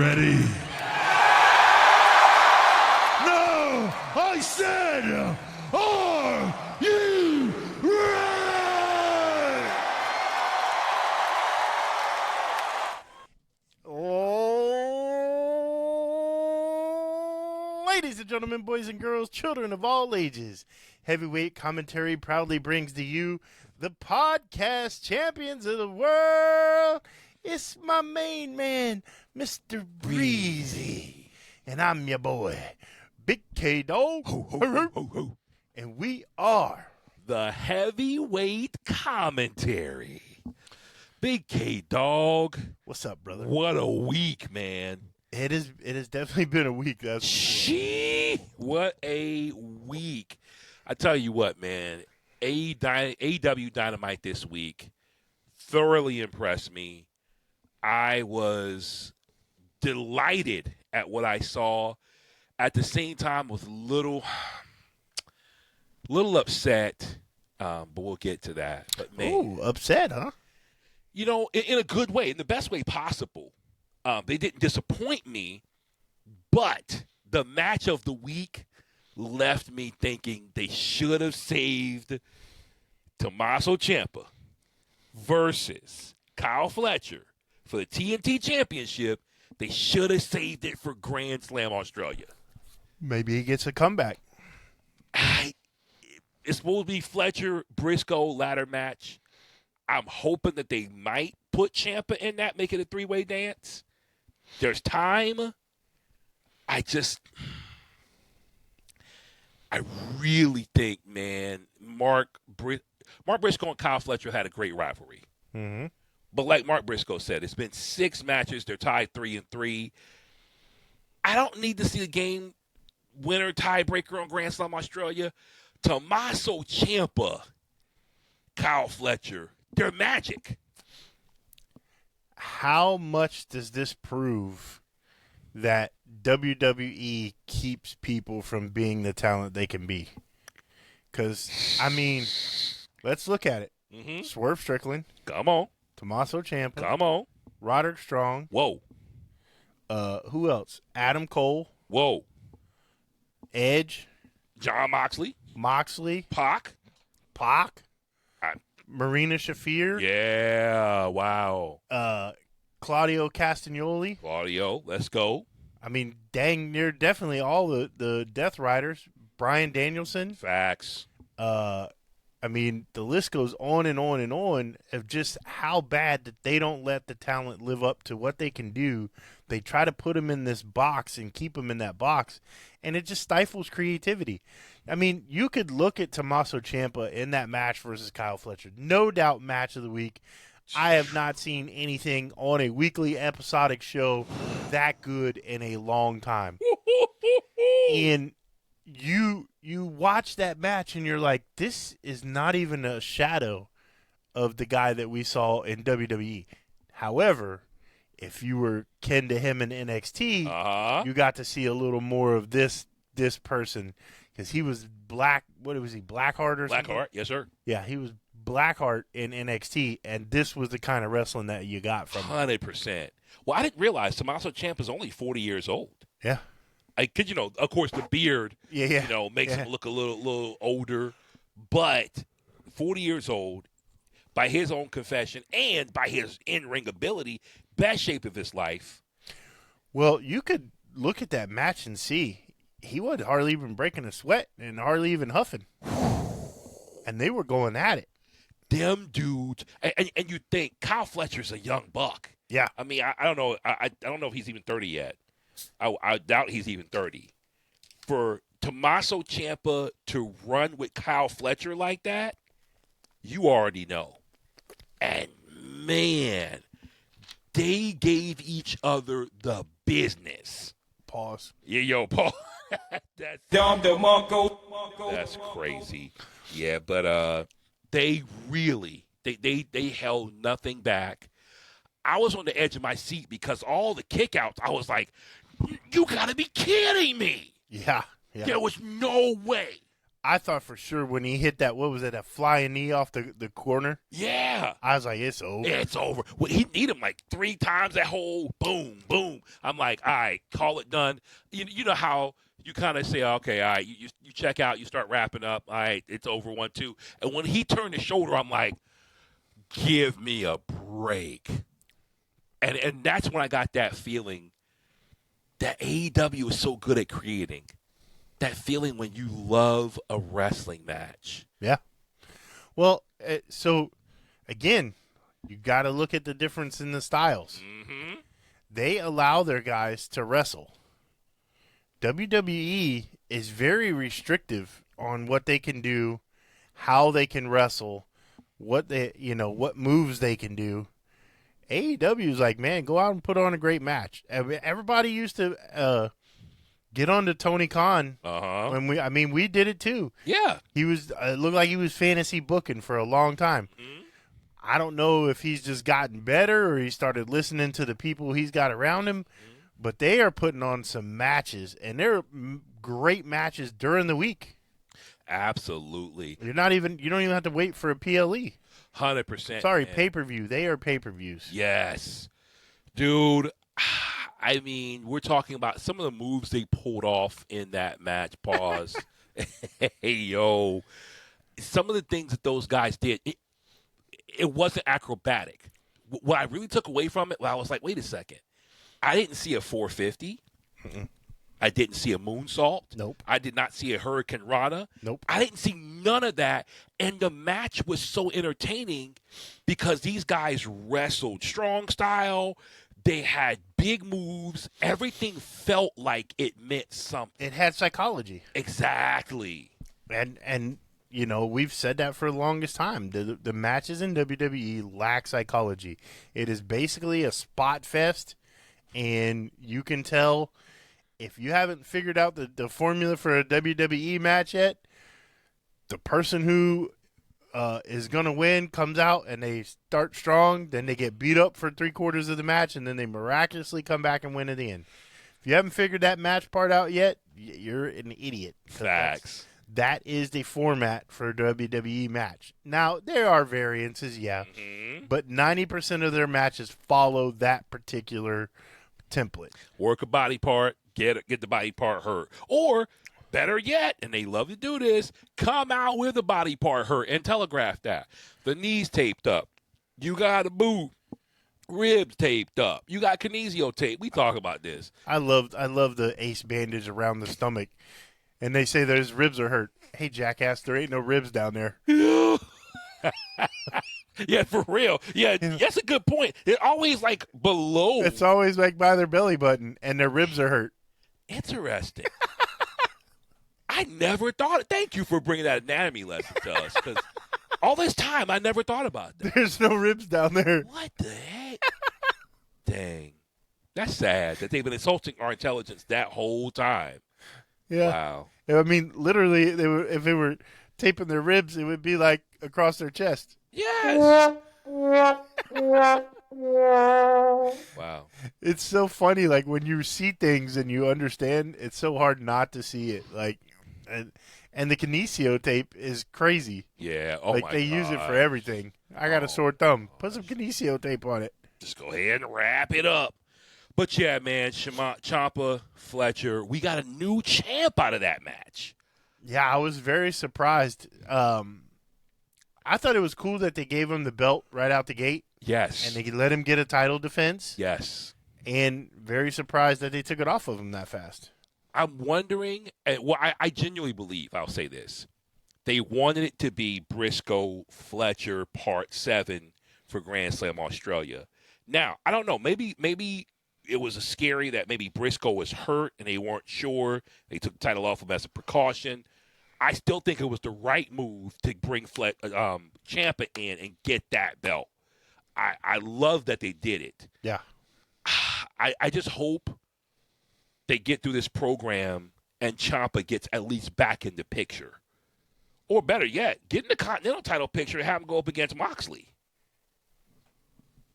ready? No! I said, are you ready? Oh, ladies and gentlemen, boys and girls, children of all ages, Heavyweight Commentary proudly brings to you the podcast champions of the world. It's my main man, Mr. Breezy. And I'm your boy, Big K-Dawg. Ho, ho, ho, ho, ho. And we are The Heavyweight Commentary. Big K-Dawg. What's up, brother? What a week, man. It has definitely been a week. That's what a week. I tell you what, man. AEW Dynamite this week thoroughly impressed me. I was delighted at what I saw. At the same time, was a little upset, but we'll get to that. But man, ooh, upset, huh? You know, in a good way, in the best way possible. They didn't disappoint me, but the match of the week left me thinking they should have saved Tommaso Ciampa versus Kyle Fletcher for the TNT Championship. They should have saved it for Grand Slam Australia. Maybe he gets a comeback. It's supposed to be Fletcher-Briscoe ladder match. I'm hoping that they might put Ciampa in that, make it a three-way dance. There's time. I really think, man, Mark Briscoe and Kyle Fletcher had a great rivalry. Mm-hmm. But like Mark Briscoe said, it's been 6 matches. They're tied 3-3. I don't need to see a game winner tiebreaker on Grand Slam Australia. Tommaso Ciampa, Kyle Fletcher, they're magic. How much does this prove that WWE keeps people from being the talent they can be? Because, I mean, let's look at it. Mm-hmm. Swerve Strickland. Come on. Tommaso Ciampa. Come on. Roderick Strong. Whoa. Who else? Adam Cole. Whoa. Edge. John Moxley. Pac. Marina Shafir. Yeah. Wow. Claudio Castagnoli. Claudio, let's go. I mean, dang near definitely all the Death Riders. Bryan Danielson. Facts. I mean, the list goes on and on and on of just how bad that they don't let the talent live up to what they can do. They try to put them in this box and keep them in that box, and it just stifles creativity. I mean, you could look at Tommaso Ciampa in that match versus Kyle Fletcher. No doubt match of the week. I have not seen anything on a weekly episodic show that good in a long time. And you watch that match and you're like, this is not even a shadow of the guy that we saw in WWE. However, if you were kin to him in NXT, you got to see a little more of this person because he was black. What was he, Blackheart or something? Blackheart, yes, sir. Yeah, he was Blackheart in NXT, and this was the kind of wrestling that you got from him. 100%. Well, I didn't realize Tommaso Ciampa is only 40 years old. Yeah. Because, you know, of course, the beard, makes him look a little older. But 40 years old, by his own confession and by his in-ring ability, best shape of his life. Well, you could look at that match and see he wasn't hardly even breaking a sweat and hardly even huffing. And they were going at it. Them dudes. And you think Kyle Fletcher's a young buck. Yeah. I mean, I don't know. I don't know if he's even 30 yet. I doubt he's even 30. For Tommaso Ciampa to run with Kyle Fletcher like that, you already know. And, man, they gave each other the business. Pause. Yeah, Paul. That's crazy. Yeah, but they really, they held nothing back. I was on the edge of my seat because all the kickouts, I was like, you got to be kidding me. Yeah. There was no way. I thought for sure when he hit that, what was it, a flying knee off the corner? Yeah. I was like, it's over. It's over. Well, he hit him like 3 times, that whole boom, boom. I'm like, all right, call it done. You know how you kind of say, okay, all right, you check out, you start wrapping up. All right, it's over 1-2. And when he turned his shoulder, I'm like, give me a break. And that's when I got that feeling that AEW is so good at creating. That feeling when you love a wrestling match. Yeah. Well, so again, you got to look at the difference in the styles. Mm-hmm. They allow their guys to wrestle. WWE is very restrictive on what they can do, how they can wrestle, what moves they can do. AEW is like, man, go out and put on a great match. Everybody used to get on to Tony Khan. When we did it too. Yeah. He was it looked like he was fantasy booking for a long time. Mm-hmm. I don't know if he's just gotten better or he started listening to the people he's got around him, but they are putting on some matches, and they're great matches during the week. Absolutely. You don't even have to wait for a PLE. 100%. Sorry, man. pay-per-view. They are pay-per-views. Yes. Dude, I mean, we're talking about some of the moves they pulled off in that match. Pause. Hey, yo. Some of the things that those guys did, it wasn't acrobatic. What I really took away from it, I was like, wait a second. I didn't see a 450. Mm-mm. I didn't see a moonsault. Nope. I did not see a Hurricane Rana. Nope. I didn't see none of that. And the match was so entertaining because these guys wrestled strong style. They had big moves. Everything felt like it meant something. It had psychology. Exactly. And we've said that for the longest time. The matches in WWE lack psychology. It is basically a spot fest, and you can tell if you haven't figured out the formula for a WWE match yet, the person who is going to win comes out and they start strong, then they get beat up for 3/4 of the match, and then they miraculously come back and win at the end. If you haven't figured that match part out yet, you're an idiot. Facts. That is the format for a WWE match. Now, there are variances, yeah, but 90% of their matches follow that particular template. Work a body part, get the body part hurt. Or, better yet, and they love to do this, come out with a body part hurt and telegraph that. The knees taped up. You got a boot. Ribs taped up. You got kinesio tape. We talk about this. I love the ace bandage around the stomach. And they say those ribs are hurt. Hey, jackass, there ain't no ribs down there. Yeah, for real. Yeah, that's a good point. It's always like below. It's always like by their belly button, and their ribs are hurt. Interesting. I never thought. Thank you for bringing that anatomy lesson to us, because all this time I never thought about that. There's no ribs down there. What the heck? Dang. That's sad that they've been insulting our intelligence that whole time. Yeah. Wow. I mean, literally, if they were taping their ribs, it would be like across their chest. Yes. Wow. It's so funny. Like when you see things and you understand, it's so hard not to see it. Like, and the kinesio tape is crazy. Yeah. Oh like my they God. use it for everything. I got a sore thumb. Put some kinesio tape on it. Just go ahead and wrap it up. But yeah, man, Ciampa, Fletcher, we got a new champ out of that match. Yeah, I was very surprised. I thought it was cool that they gave him the belt right out the gate. Yes. And they let him get a title defense. Yes. And very surprised that they took it off of him that fast. I'm wondering, I genuinely believe, I'll say this, they wanted it to be Briscoe Fletcher Part 7 for Grand Slam Australia. Now, I don't know, maybe it was scary that maybe Briscoe was hurt and they weren't sure. They took the title off him as a precaution. I still think it was the right move to bring Ciampa in and get that belt. I love that they did it. Yeah. I just hope they get through this program and Ciampa gets at least back in the picture. Or better yet, get in the Continental title picture and have him go up against Moxley.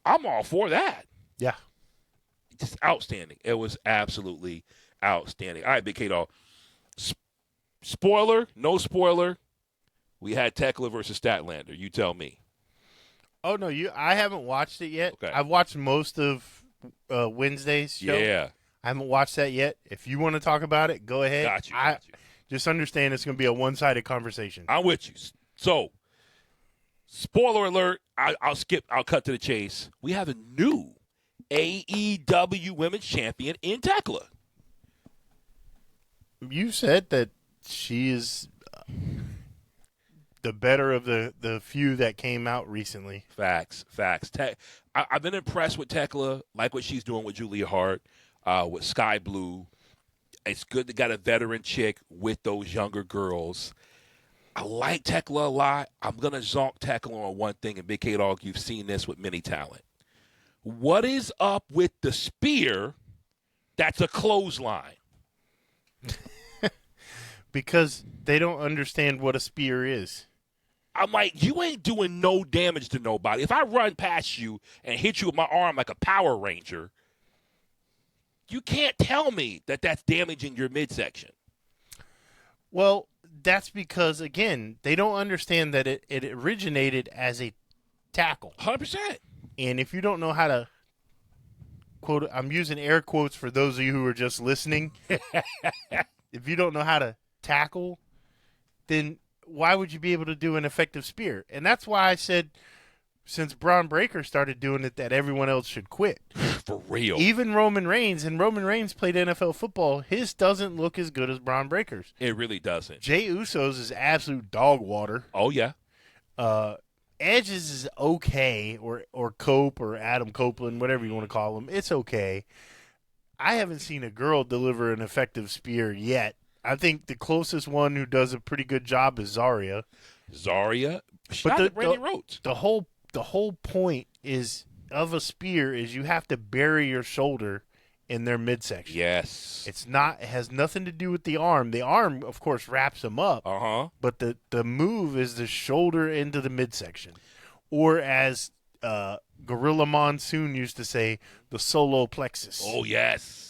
I'm all for that. Yeah. Just outstanding. It was absolutely outstanding. All right, Big K-Dawg. spoiler, no spoiler. We had Tekla versus Statlander. You tell me. Oh no, I haven't watched it yet. Okay. I've watched most of Wednesday's show. Yeah. I haven't watched that yet. If you want to talk about it, go ahead. Got you. Just understand it's going to be a one-sided conversation. I'm with you. So, spoiler alert. I'll cut to the chase. We have a new AEW Women's Champion in Tekla. You said that she is the better of the few that came out recently. Facts. I've been impressed with Tekla, like what she's doing with Julia Hart, with Sky Blue. It's good to got a veteran chick with those younger girls. I like Tekla a lot. I'm going to zonk Tekla on one thing, and Big K-Dawg, you've seen this with many talent. What is up with the spear that's a clothesline? Because they don't understand what a spear is. I'm like, you ain't doing no damage to nobody. If I run past you and hit you with my arm like a Power Ranger, you can't tell me that that's damaging your midsection. Well, that's because, again, they don't understand that it originated as a tackle. 100%. And if you don't know how to, quote, I'm using air quotes for those of you who are just listening. If you don't know how to tackle, then why would you be able to do an effective spear? And that's why I said, since Braun Breaker started doing it, that everyone else should quit. For real. Even Roman Reigns, and Roman Reigns played NFL football, his doesn't look as good as Braun Breaker's. It really doesn't. Jey Uso's is absolute dog water. Oh, yeah. Edge's is okay, or Cope, or Adam Copeland, whatever you want to call him. It's okay. I haven't seen a girl deliver an effective spear yet. I think the closest one who does a pretty good job is Zarya. But Randy Rhodes. The whole point of a spear is you have to bury your shoulder in their midsection. Yes. It has nothing to do with the arm. The arm, of course, wraps them up. But the move is the shoulder into the midsection. Or as Gorilla Monsoon used to say, the solar plexus. Oh, yes.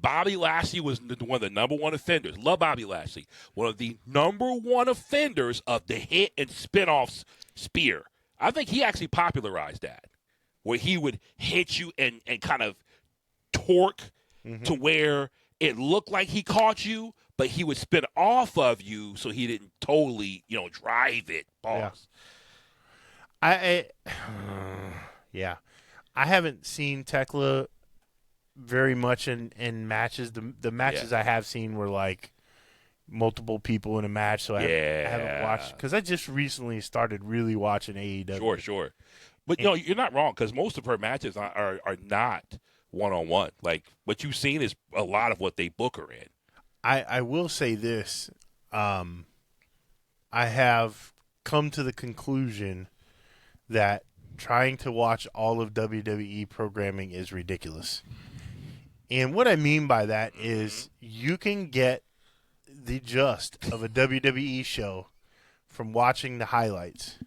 Bobby Lashley was one of the number one offenders. Love Bobby Lashley. One of the number one offenders of the hit and spin-off spear. I think he actually popularized that, where he would hit you and kind of torque to where it looked like he caught you, but he would spin off of you so he didn't totally, drive it. Pause. Yeah. I haven't seen Tekla very much in matches. The matches I have seen were like multiple people in a match, so I haven't watched, because I just recently started really watching AEW. Sure. But you're not wrong, because most of her matches are not one-on-one. Like, what you've seen is a lot of what they book her in. I will say this. I have come to the conclusion that trying to watch all of WWE programming is ridiculous. And what I mean by that is you can get the gist of a WWE show from watching the highlights.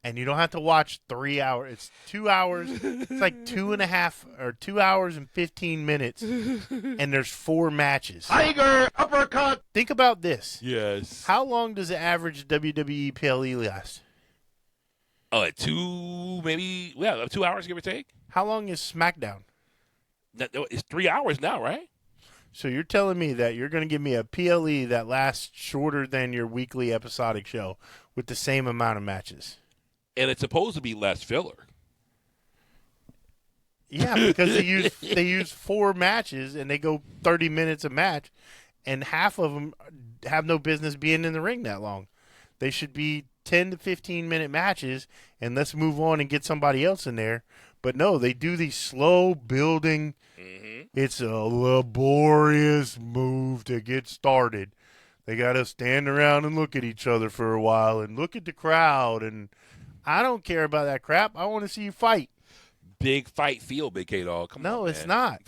And you don't have to watch 3 hours. It's 2 hours. It's like 2.5 or 2 hours and 15 minutes. And there's 4 matches. Tiger uppercut. Think about this. Yes. How long does the average WWE PLE last? Oh, 2 hours, give or take. How long is SmackDown? It's 3 hours now, right? So you're telling me that you're going to give me a PLE that lasts shorter than your weekly episodic show with the same amount of matches? And it's supposed to be less filler. Yeah, because they use 4 matches and they go 30 minutes a match, and half of them have no business being in the ring that long. They should be 10 to 15 minute matches, and let's move on and get somebody else in there. But no, they do these slow building. It's a laborious move to get started. They got to stand around and look at each other for a while and look at the crowd. And I don't care about that crap. I want to see you fight. Big fight feel, Big K-Dawg. Come on, No, it's man.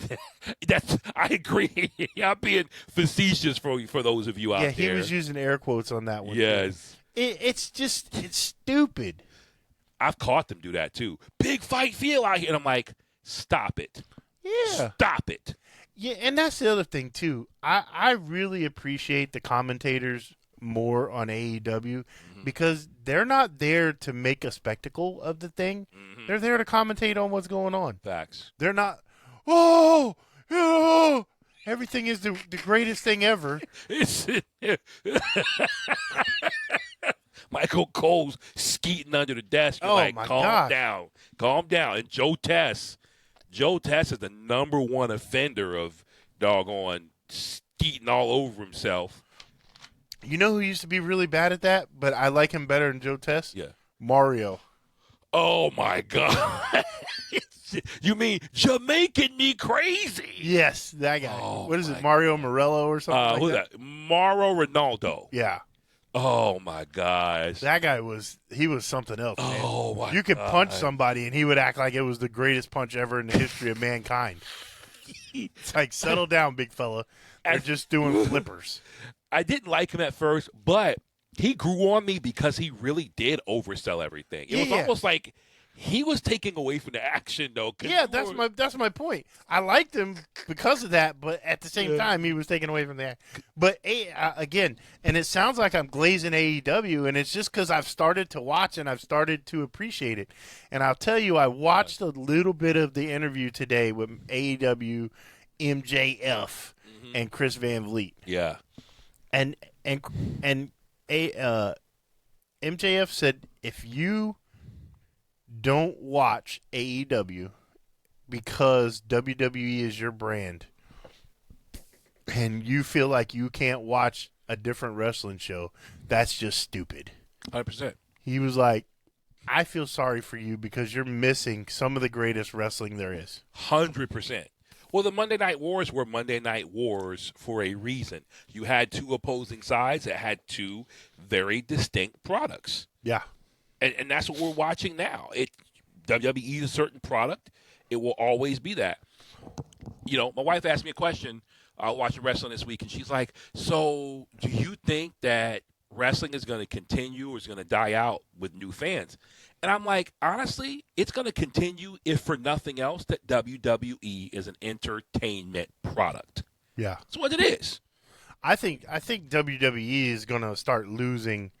not. I agree. I'm being facetious for those of you out there. Yeah, he was using air quotes on that one. Yes. It's stupid. I've caught them do that too. Big fight feel out here. And I'm like, stop it. Yeah. Stop it. Yeah, and that's the other thing too. I really appreciate the commentators more on AEW because they're not there to make a spectacle of the thing. They're there to commentate on what's going on. Facts. They're not, oh, everything is the greatest thing ever. It's Michael Cole's skeeting under the desk. You're like, my calm gosh. down. Calm down. And Joe Tess is the number one offender of doggone skeeting all over himself. You know who used to be really bad at that, but I like him better than Joe Test? Yeah. Mario. Oh, my God. You mean Jamaican me crazy? Yes, that guy. Oh, what is it, Mario Morello or something Who's like that? Mauro Ronaldo. Yeah. Oh, my gosh. That guy was something else, man. Oh, my You could God. punch somebody and he would act like it was the greatest punch ever in the history of mankind. It's like, settle down, big fella. They're just doing flippers. I didn't like him at first, but he grew on me because he really did oversell everything. It was almost like he was taking away from the action, though. Yeah, that's my point. I liked him because of that, but at the same time, he was taken away from that. But again, and it sounds like I'm glazing AEW, and it's just because I've started to watch and I've started to appreciate it. And I'll tell you, I watched a little bit of the interview today with AEW MJF and Chris Van Vliet. Yeah. And MJF said, if you don't watch AEW because WWE is your brand and you feel like you can't watch a different wrestling show, that's just stupid. 100%. He was like, I feel sorry for you because you're missing some of the greatest wrestling there is. 100%. Well, the Monday Night Wars were Monday Night Wars for a reason. You had two opposing sides that had two very distinct products. Yeah. And that's what we're watching now. WWE is a certain product. It will always be that. You know, my wife asked me a question watching wrestling this week, and she's like, so do you think that wrestling is going to continue or is going to die out with new fans? And I'm like, honestly, it's going to continue if for nothing else that WWE is an entertainment product. Yeah. That's what it is. I think WWE is going to start losing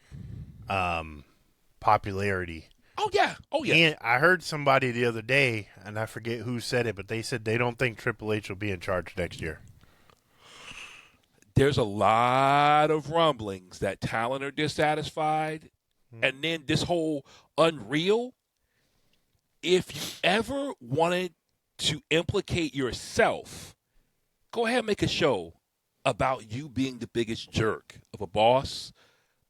popularity. Oh, yeah. And I heard somebody the other day, and I forget who said it, but they said they don't think Triple H will be in charge next year. There's a lot of rumblings that talent are dissatisfied. And then this whole Unreal, if you ever wanted to implicate yourself, go ahead and make a show about you being the biggest jerk of a boss,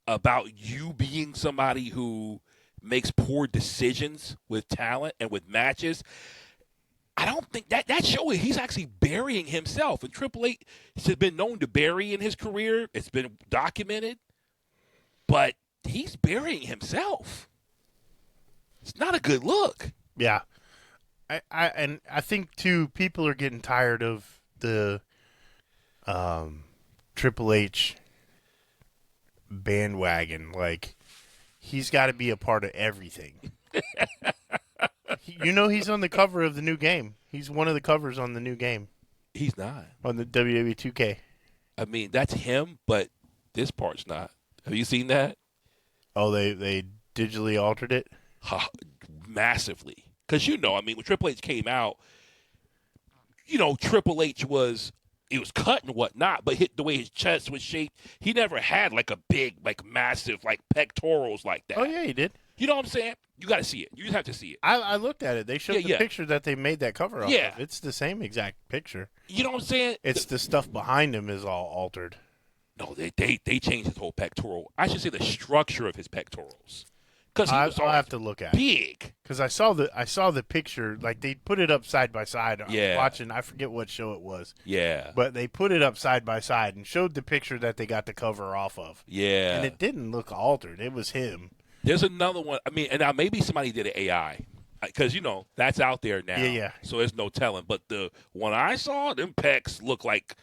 about you being somebody who makes poor decisions with talent and with matches. I don't think that show, he's actually burying himself. And Triple H has been known to bury in his career. It's been documented. But he's burying himself. It's not a good look. Yeah. I think, too, people are getting tired of the Triple H bandwagon. Like, he's got to be a part of everything. You know he's on the cover of the new game. He's one of the covers on the new game. He's not. On the WWE 2K. I mean, that's him, but this part's not. Have you seen that? Oh, they digitally altered it? Massively. Because, when Triple H came out, Triple H was cut and whatnot, but the way his chest was shaped, he never had like a big, like massive, like pectorals like that. Oh, yeah, he did. You know what I'm saying? You got to see it. You just have to see it. I looked at it. They showed the picture that they made that cover off of. It's the same exact picture. You know what I'm saying? It's the stuff behind him is all altered. No, they changed his whole pectoral. I should say the structure of his pectorals. Because I'll have to look at big. Because I saw the picture, like they put it up side by side. Yeah. Watching, I forget what show it was. Yeah. But they put it up side by side and showed the picture that they got the cover off of. Yeah. And it didn't look altered. It was him. There's another one. And now maybe somebody did an AI. Because, that's out there now. Yeah. So there's no telling. But the one I saw, them pecs look like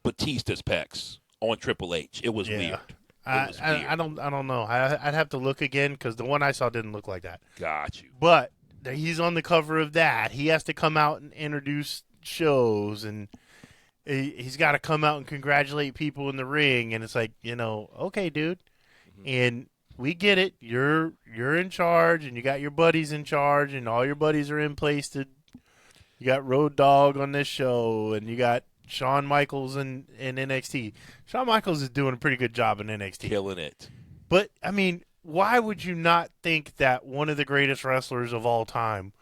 Batista's pecs on Triple H. It was weird. I don't know. I'd have to look again because the one I saw didn't look like that. Got you. But he's on the cover of that. He has to come out and introduce shows, and he's got to come out and congratulate people in the ring, and it's like, okay, dude, and we get it. You're in charge, and you got your buddies in charge, and all your buddies are in place to. You got Road Dogg on this show, and you got Shawn Michaels in NXT. Shawn Michaels is doing a pretty good job in NXT, killing it. But I mean, why would you not think that one of the greatest wrestlers of all time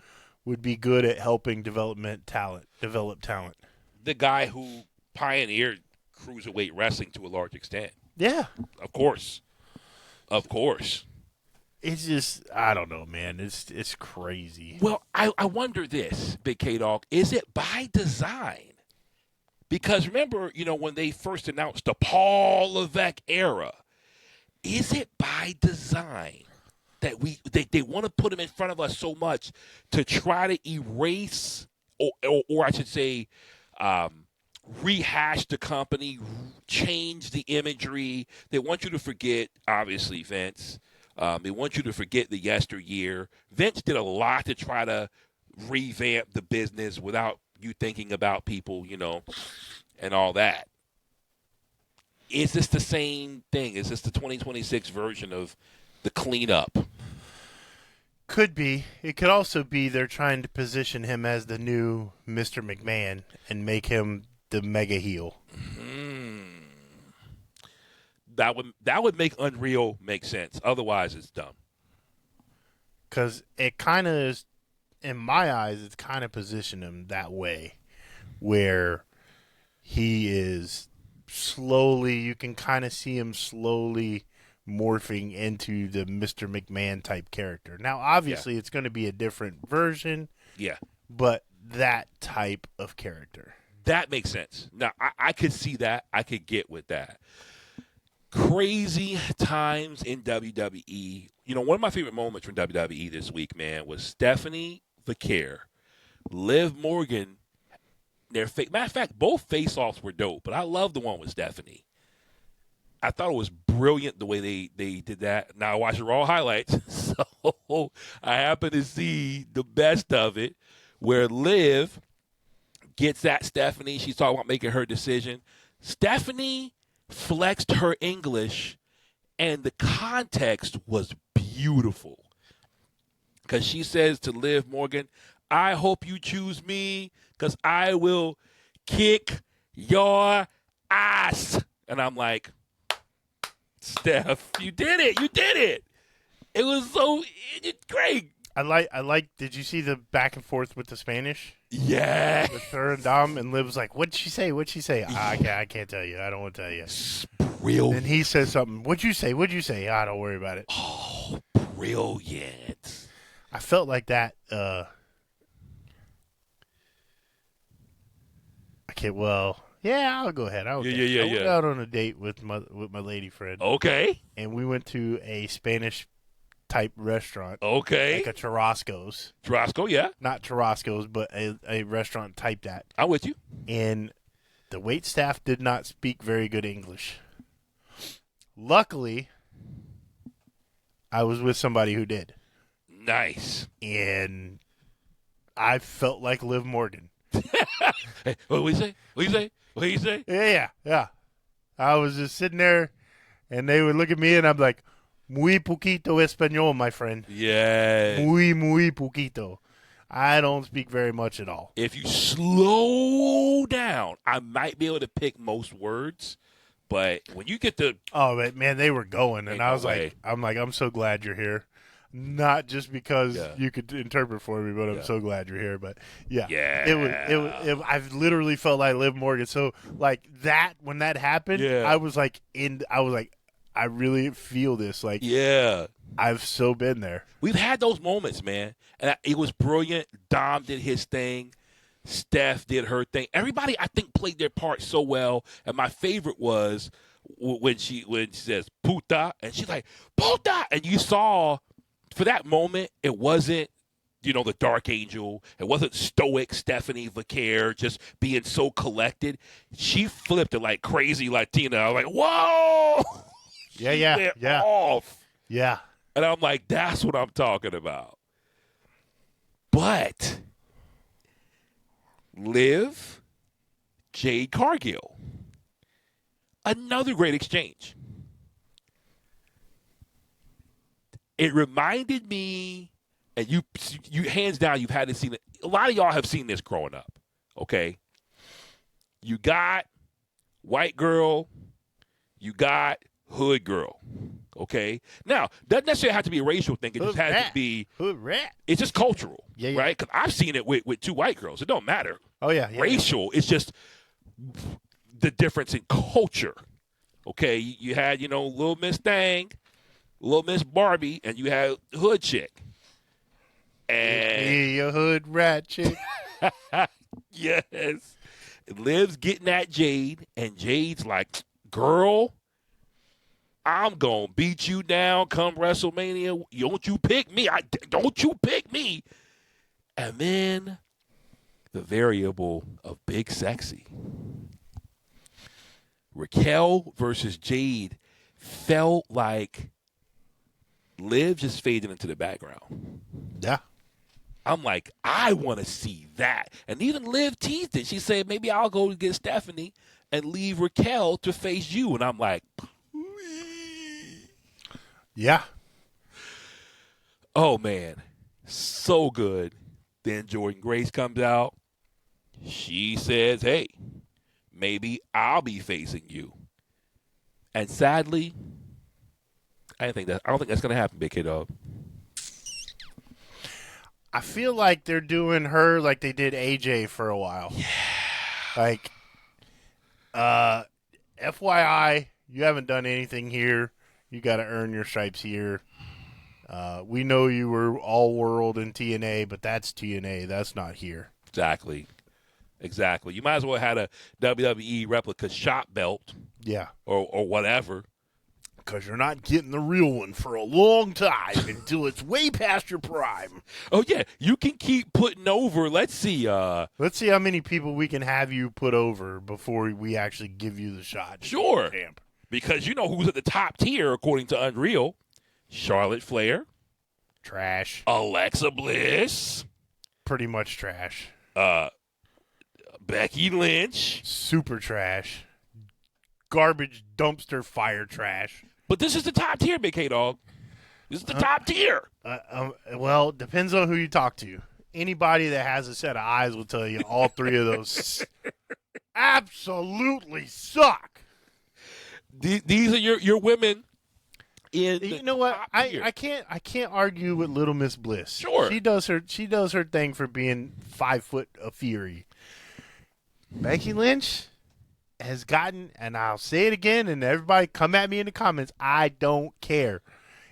would be good at helping develop talent? The guy who pioneered cruiserweight wrestling to a large extent. Yeah. Of course. It's just, I don't know, man. It's crazy. Well, I wonder this, Big K-Dawg. Is it by design? Because remember, when they first announced the Paul Levesque era, is it by design that they want to put him in front of us so much to try to erase, or I should say, rehash the company, change the imagery? They want you to forget, obviously, Vince. They want you to forget the yesteryear. Vince did a lot to try to revamp the business without you thinking about people, and all that. Is this the same thing? Is this the 2026 version of the cleanup? Could be. It could also be they're trying to position him as the new Mr. McMahon and make him the mega heel. That would make Unreal make sense. Otherwise, it's dumb. Because it kind of is, in my eyes, it's kind of positioned him that way, where he is slowly, you can kind of see him slowly morphing into the Mr. McMahon type character. Now, obviously, it's going to be a different version. Yeah. But that type of character. That makes sense. Now, I could see that. I could get with that. Crazy times in WWE. One of my favorite moments from WWE this week, man, was Stephanie Vaquer, Liv Morgan. Matter of fact, both face-offs were dope, but I love the one with Stephanie. I thought it was brilliant the way they did that. Now I watched the Raw highlights, so I happened to see the best of it, where Liv gets at Stephanie. She's talking about making her decision. Stephanie flexed her English, and the context was beautiful. Because she says to Liv Morgan, I hope you choose me because I will kick your ass. And I'm like, Steph, you did it. You did it. It was it's great. I like. Did you see the back and forth with the Spanish? Yeah. With her and Dom, and Liv was like, "What'd she say? What'd she say?" I can't tell you. I don't want to tell you. Brilliant. And he says something. What'd you say? What'd you say? Don't worry about it. Oh, brilliant. I felt like that. Yeah, I'll go ahead. I went out on a date with my lady friend. Okay. And we went to a Spanish type restaurant. Okay. Like a Churrasco's. Churrasco, yeah. Not Churrasco's, but a restaurant type that. I'm with you. And the wait staff did not speak very good English. Luckily, I was with somebody who did. Nice. And I felt like Liv Morgan. Hey, what do you say? What do you say? Yeah. I was just sitting there, and they would look at me, and I'm like, muy poquito español, my friend. Yeah. Muy poquito. I don't speak very much at all. If you slow down, I might be able to pick most words, but when you get to... Oh, man, they were going, and I was like, I'm so glad you're here. Not just because you could interpret for me, but I'm so glad you're here. But it I've literally felt like Liv Morgan. So like that, when that happened, I was like, I really feel this. Like, I've so been there. We've had those moments, man, and it was brilliant. Dom did his thing. Steph did her thing. Everybody, I think, played their part so well. And my favorite was when she says "puta" and she's like "puta," and you saw. For that moment, it wasn't, the Dark Angel. It wasn't stoic Stephanie Vaquer just being so collected. She flipped it like crazy Latina. I was like, whoa! Yeah. Off. Yeah. And I'm like, that's what I'm talking about. But Liv Jade Cargill. Another great exchange. It reminded me, and you hands down, you've had to see it. A lot of y'all have seen this growing up, okay? You got white girl, you got hood girl, okay? Now, doesn't necessarily have to be a racial thing. It just has to be hood rat. It's just cultural, yeah. right? Because I've seen it with 2 white girls. It don't matter. Oh, yeah. Racial, it's just the difference in culture, okay? You had, Little Miss Thang, Little Miss Barbie, and you had hood chick. And a hood rat chick. yes. Liv's getting at Jade, and Jade's like, girl, I'm going to beat you down come WrestleMania. Don't you pick me. Don't you pick me. And then the variable of Big Sexy. Raquel versus Jade felt like Liv just faded into the background. Yeah. I'm like, I want to see that. And even Liv teased it. She said, maybe I'll go get Stephanie and leave Raquel to face you. And I'm like, please. Yeah. Oh, man. So good. Then Jordynne Grace comes out. She says, hey, maybe I'll be facing you. And sadly, I don't think that's going to happen, Big K-Dawg. I feel like they're doing her like they did AJ for a while. Yeah. Like, FYI, you haven't done anything here. You got to earn your stripes here. We know you were all world in TNA, but that's TNA. That's not here. Exactly. You might as well have had a WWE replica shot belt. Yeah. Or whatever. Because you're not getting the real one for a long time until it's way past your prime. Oh, yeah. You can keep putting over. Let's see. Let's see how many people we can have you put over before we actually give you the shot. Sure. Because you know who's at the top tier, according to Unreal. Charlotte Flair. Trash. Alexa Bliss. Pretty much trash. Becky Lynch. Super trash. Garbage dumpster fire trash. But this is the top tier, Big K-Dawg. This is the top tier. Well, depends on who you talk to. Anybody that has a set of eyes will tell you all 3 of those absolutely suck. These are your women. You know what? I can't argue with Little Miss Bliss. Sure, she does her thing for being 5 foot of fury. Becky Lynch has gotten, and I'll say it again, and everybody come at me in the comments. I don't care.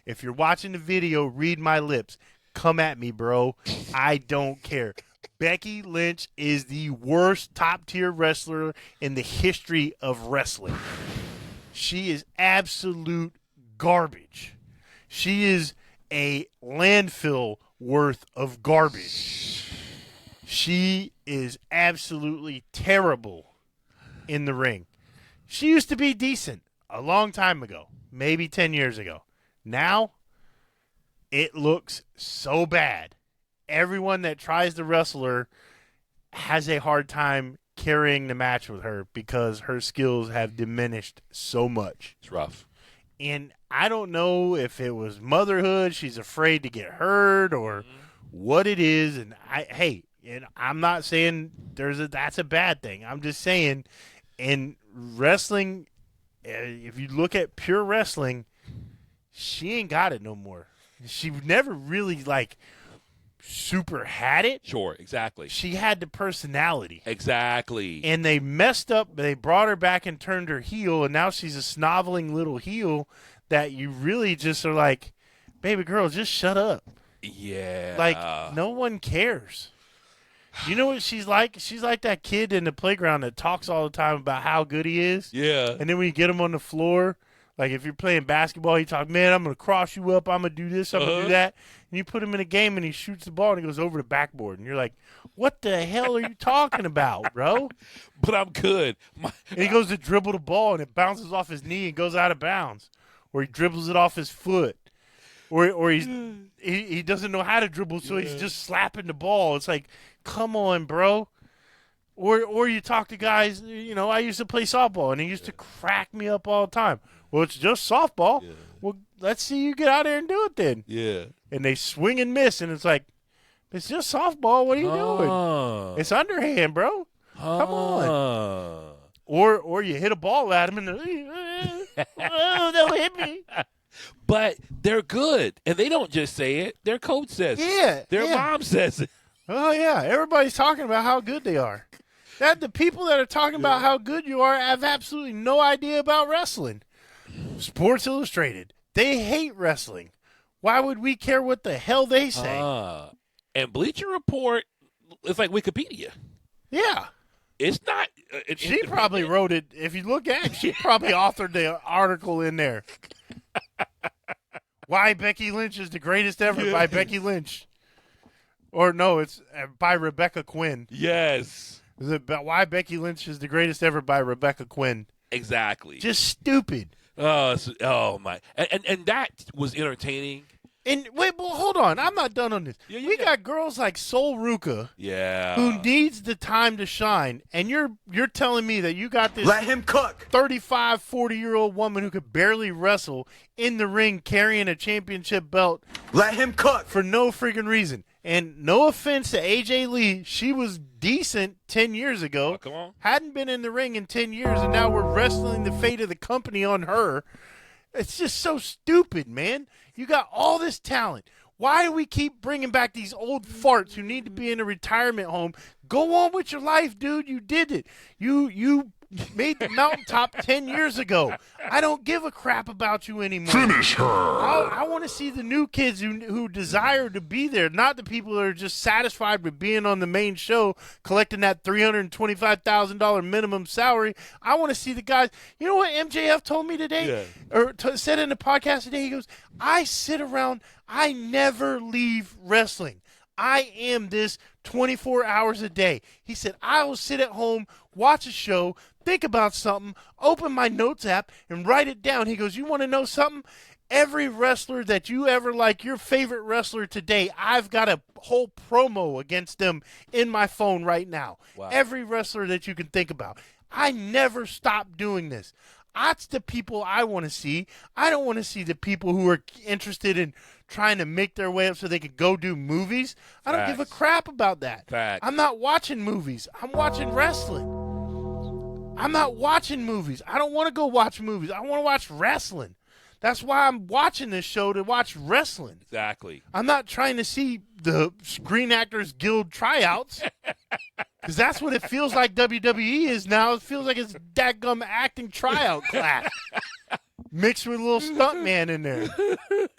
If you're watching the video, read my lips. Come at me, bro. I don't care. Becky Lynch is the worst top-tier wrestler in the history of wrestling. She is absolute garbage. She is a landfill worth of garbage. She is absolutely terrible in the ring. She used to be decent a long time ago, maybe 10 years ago. Now, it looks so bad. Everyone that tries to wrestle her has a hard time carrying the match with her because her skills have diminished so much. It's rough. And I don't know if it was motherhood, she's afraid to get hurt, or what it is. And and I'm not saying that's a bad thing. I'm just saying, in wrestling, if you look at pure wrestling, she ain't got it no more. She never really super had it. Sure, exactly. She had the personality. Exactly. And they messed up. They brought her back and turned her heel, and now she's a snoveling little heel that you really just are like, baby girl, just shut up. Yeah. No one cares. You know what she's like? She's like that kid in the playground that talks all the time about how good he is. Yeah. And then when you get him on the floor, like if you're playing basketball, he talks, man, I'm going to cross you up. I'm going to do this. I'm going to do that. And you put him in a game and he shoots the ball and he goes over the backboard. And you're like, what the hell are you talking about, bro? But I'm good. And he goes to dribble the ball and it bounces off his knee and goes out of bounds. Or he dribbles it off his foot. Or he doesn't know how to dribble, so he's just slapping the ball. It's like, come on, bro. Or you talk to guys, I used to play softball, and it used to crack me up all the time. Well, it's just softball. Yeah. Well, let's see you get out there and do it then. Yeah. And they swing and miss, and it's like, it's just softball. What are you doing? It's underhand, bro. Come on. Or you hit a ball at them, and they'll hit me. But they're good, and they don't just say it. Their coach says it. Their mom says it. Oh, yeah. Everybody's talking about how good they are. The people that are talking about how good you are have absolutely no idea about wrestling. Sports Illustrated, they hate wrestling. Why would we care what the hell they say? And Bleacher Report is like Wikipedia. Yeah. It's not. She probably wrote it. If you look at it, she probably authored the article in there. Why Becky Lynch is the greatest ever by Becky Lynch. Or no, it's by Rebecca Quinn. Yes. Is it about why Becky Lynch is the greatest ever by Rebecca Quinn? Exactly. Just stupid. Oh my. And that was entertaining. And wait, well, hold on. I'm not done on this. We got girls like Sol Ruka, who needs the time to shine, and you're telling me that you got this let him cook 35, 40-year-old woman who could barely wrestle in the ring carrying a championship belt. Let him cook for no freaking reason. And no offense to AJ Lee, she was decent 10 years ago. Oh, come on. Hadn't been in the ring in 10 years, and now we're wrestling the fate of the company on her. It's just so stupid, man. You got all this talent. Why do we keep bringing back these old farts who need to be in a retirement home? Go on with your life, dude. You did it. You made the mountaintop 10 years ago. I don't give a crap about you anymore. Finish her. I want to see the new kids who desire to be there, not the people that are just satisfied with being on the main show, collecting that $325,000 minimum salary. I want to see the guys. You know what MJF told me today? Yeah. Or said in the podcast today? He goes, I sit around. I never leave wrestling. I am this 24 hours a day. He said, I will sit at home, watch a show, think about something, open my notes app, and write it down. He goes, you want to know something? Every wrestler that you ever like, your favorite wrestler today, I've got a whole promo against them in my phone right now. Wow. Every wrestler that you can think about. I never stop doing this. That's the people I want to see. I don't want to see the people who are interested in trying to make their way up so they could go do movies. I don't give a crap about that. Facts. I'm not watching movies. I'm watching wrestling. I'm not watching movies. I don't want to go watch movies. I want to watch wrestling. That's why I'm watching this show, to watch wrestling. Exactly. I'm not trying to see the Screen Actors Guild tryouts. Because that's what it feels like WWE is now. It feels like it's dadgum acting tryout class. Mixed with a little stuntman in there.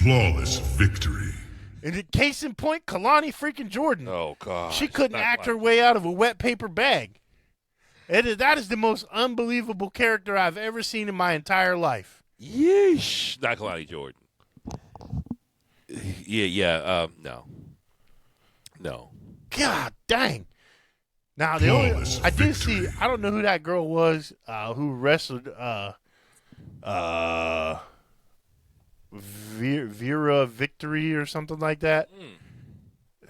Flawless victory. And case in point, Kalani freaking Jordan. Oh, God. She couldn't act her way out of a wet paper bag. That is the most unbelievable character I've ever seen in my entire life. Yeesh. Not Kalani Jordan. No. God dang. Now, I did see, I don't know who that girl was who wrestled Vera Victory or something like that.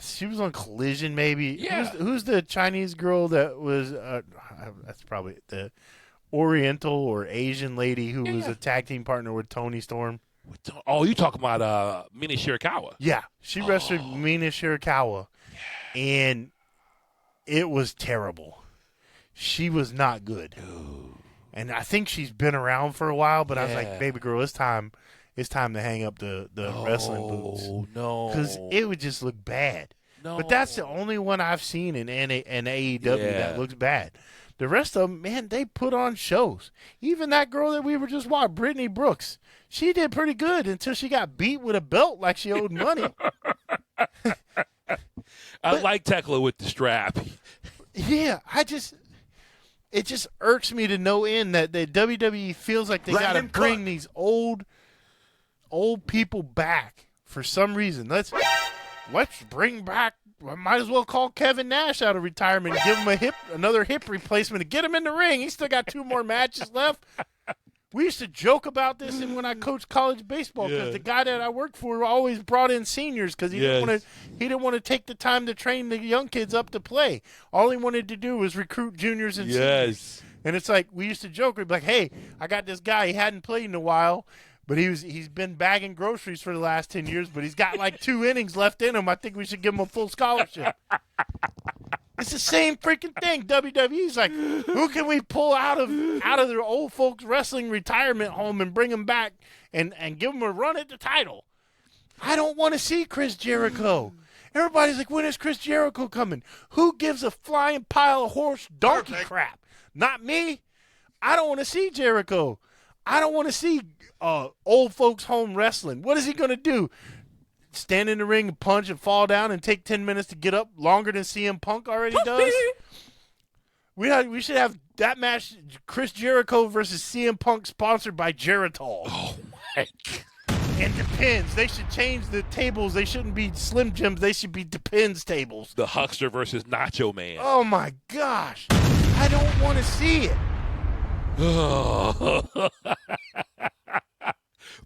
She was on Collision, maybe. Yeah. Who's the Chinese girl that was, that's probably the Oriental or Asian lady who was a tag team partner with Tony Storm? Oh, you talking about Mina Shirakawa? Yeah. She wrestled Mina Shirakawa. Yeah. And it was terrible. She was not good. Ooh. And I think she's been around for a while, but I was like, baby girl, it's time to hang up the wrestling boots. Oh, no. Because it would just look bad. No. But that's the only one I've seen in AEW that looks bad. The rest of them, man, they put on shows. Even that girl that we were just watching, Brittany Brooks, she did pretty good until she got beat with a belt like she owed money. I like Tekla with the strap. Yeah, it just irks me to no end that the WWE feels like they got to bring these old people back for some reason. Let's bring back. I might as well call Kevin Nash out of retirement and give him another hip replacement to get him in the ring. He's still got 2 more matches left. We used to joke about this when I coached college baseball because the guy that I worked for always brought in seniors because he didn't want to take the time to train the young kids up to play. All he wanted to do was recruit juniors and seniors. And it's like we used to joke. We'd be like, "Hey, I got this guy. He hadn't played in a while, but he's been bagging groceries for the last 10 years, but he's got like 2 innings left in him. I think we should give him a full scholarship." It's the same freaking thing. WWE's like, who can we pull out of their old folks wrestling retirement home and bring them back and give them a run at the title? I don't want to see Chris Jericho. Everybody's like, when is Chris Jericho coming? Who gives a flying pile of horse donkey crap? Not me. I don't want to see Jericho. I don't want to see old folks home wrestling. What is he going to do? Stand in the ring and punch and fall down and take 10 minutes to get up longer than CM Punk already does? We should have that match, Chris Jericho versus CM Punk, sponsored by Geritol. Oh, my God. And Depends. They should change the tables. They shouldn't be Slim Jims. They should be Depends tables. The Huckster versus Nacho Man. Oh, my gosh. I don't want to see it.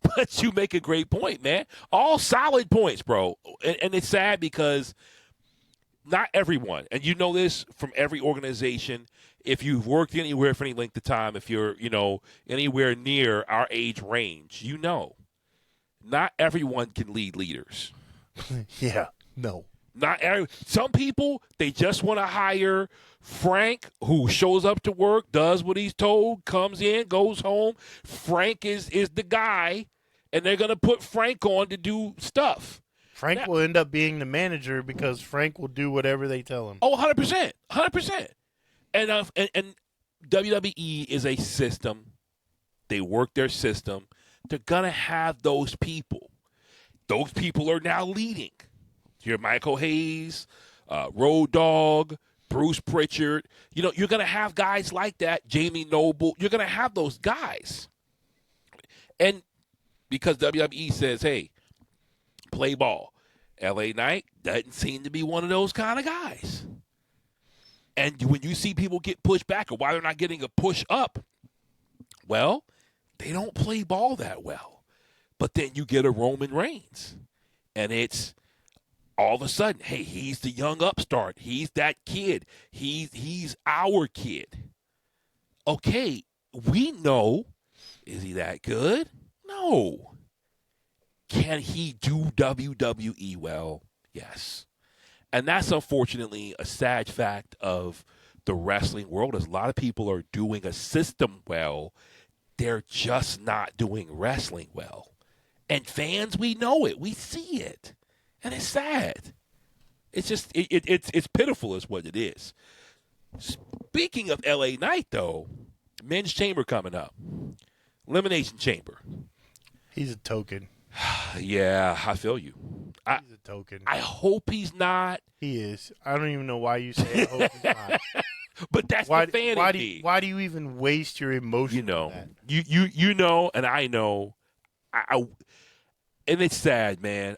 But you make a great point, man. All solid points, bro. And it's sad because not everyone, and you know this from every organization, if you've worked anywhere for any length of time, if you're, anywhere near our age range, not everyone can lead leaders. Yeah, no. Some people, they just want to hire Frank, who shows up to work, does what he's told, comes in, goes home. Frank is the guy, and they're going to put Frank on to do stuff. Frank will end up being the manager because Frank will do whatever they tell him. Oh, 100%. 100%. And WWE is a system. They work their system. They're going to have those people. Those people are now leading. You're Michael Hayes, Road Dogg, Bruce Pritchard. You're going to have guys like that, Jamie Noble. You're going to have those guys. And because WWE says, hey, play ball, LA Knight doesn't seem to be one of those kind of guys. And when you see people get pushed back or why they're not getting a push up, well, they don't play ball that well. But then you get a Roman Reigns, and it's all of a sudden, hey, he's the young upstart. He's that kid. He's our kid. Okay, we know. Is he that good? No. Can he do WWE well? Yes. And that's unfortunately a sad fact of the wrestling world, as a lot of people are doing a system well. They're just not doing wrestling well. And fans, we know it. We see it. And it's sad. It's just it's pitiful is what it is. Speaking of LA Knight, though, men's chamber coming up. Elimination Chamber. He's a token. Yeah, I feel you. He's a token. I hope he's not. He is. I don't even know why you say I hope he's not. But that's the fan in me. Why do you even waste your emotion on that? You know, and I know. And it's sad, man.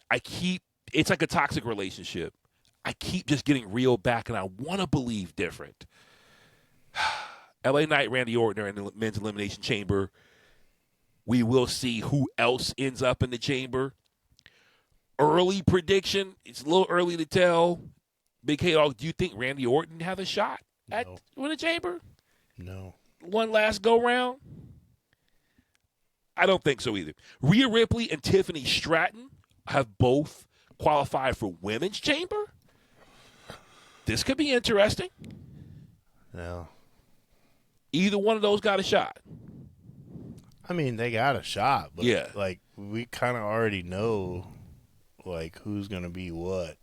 It's like a toxic relationship. I keep just getting reeled back, and I want to believe different. LA Knight, Randy Orton are in the men's elimination chamber. We will see who else ends up in the chamber. Early prediction, it's a little early to tell. Big K-Dawg, do you think Randy Orton have a shot at winning the chamber? No. One last go-round? I don't think so either. Rhea Ripley and Tiffany Stratton have both qualified for women's chamber. This could be interesting. No. Either one of those got a shot. I mean, they got a shot, but yeah, we kind of already know who's going to be what.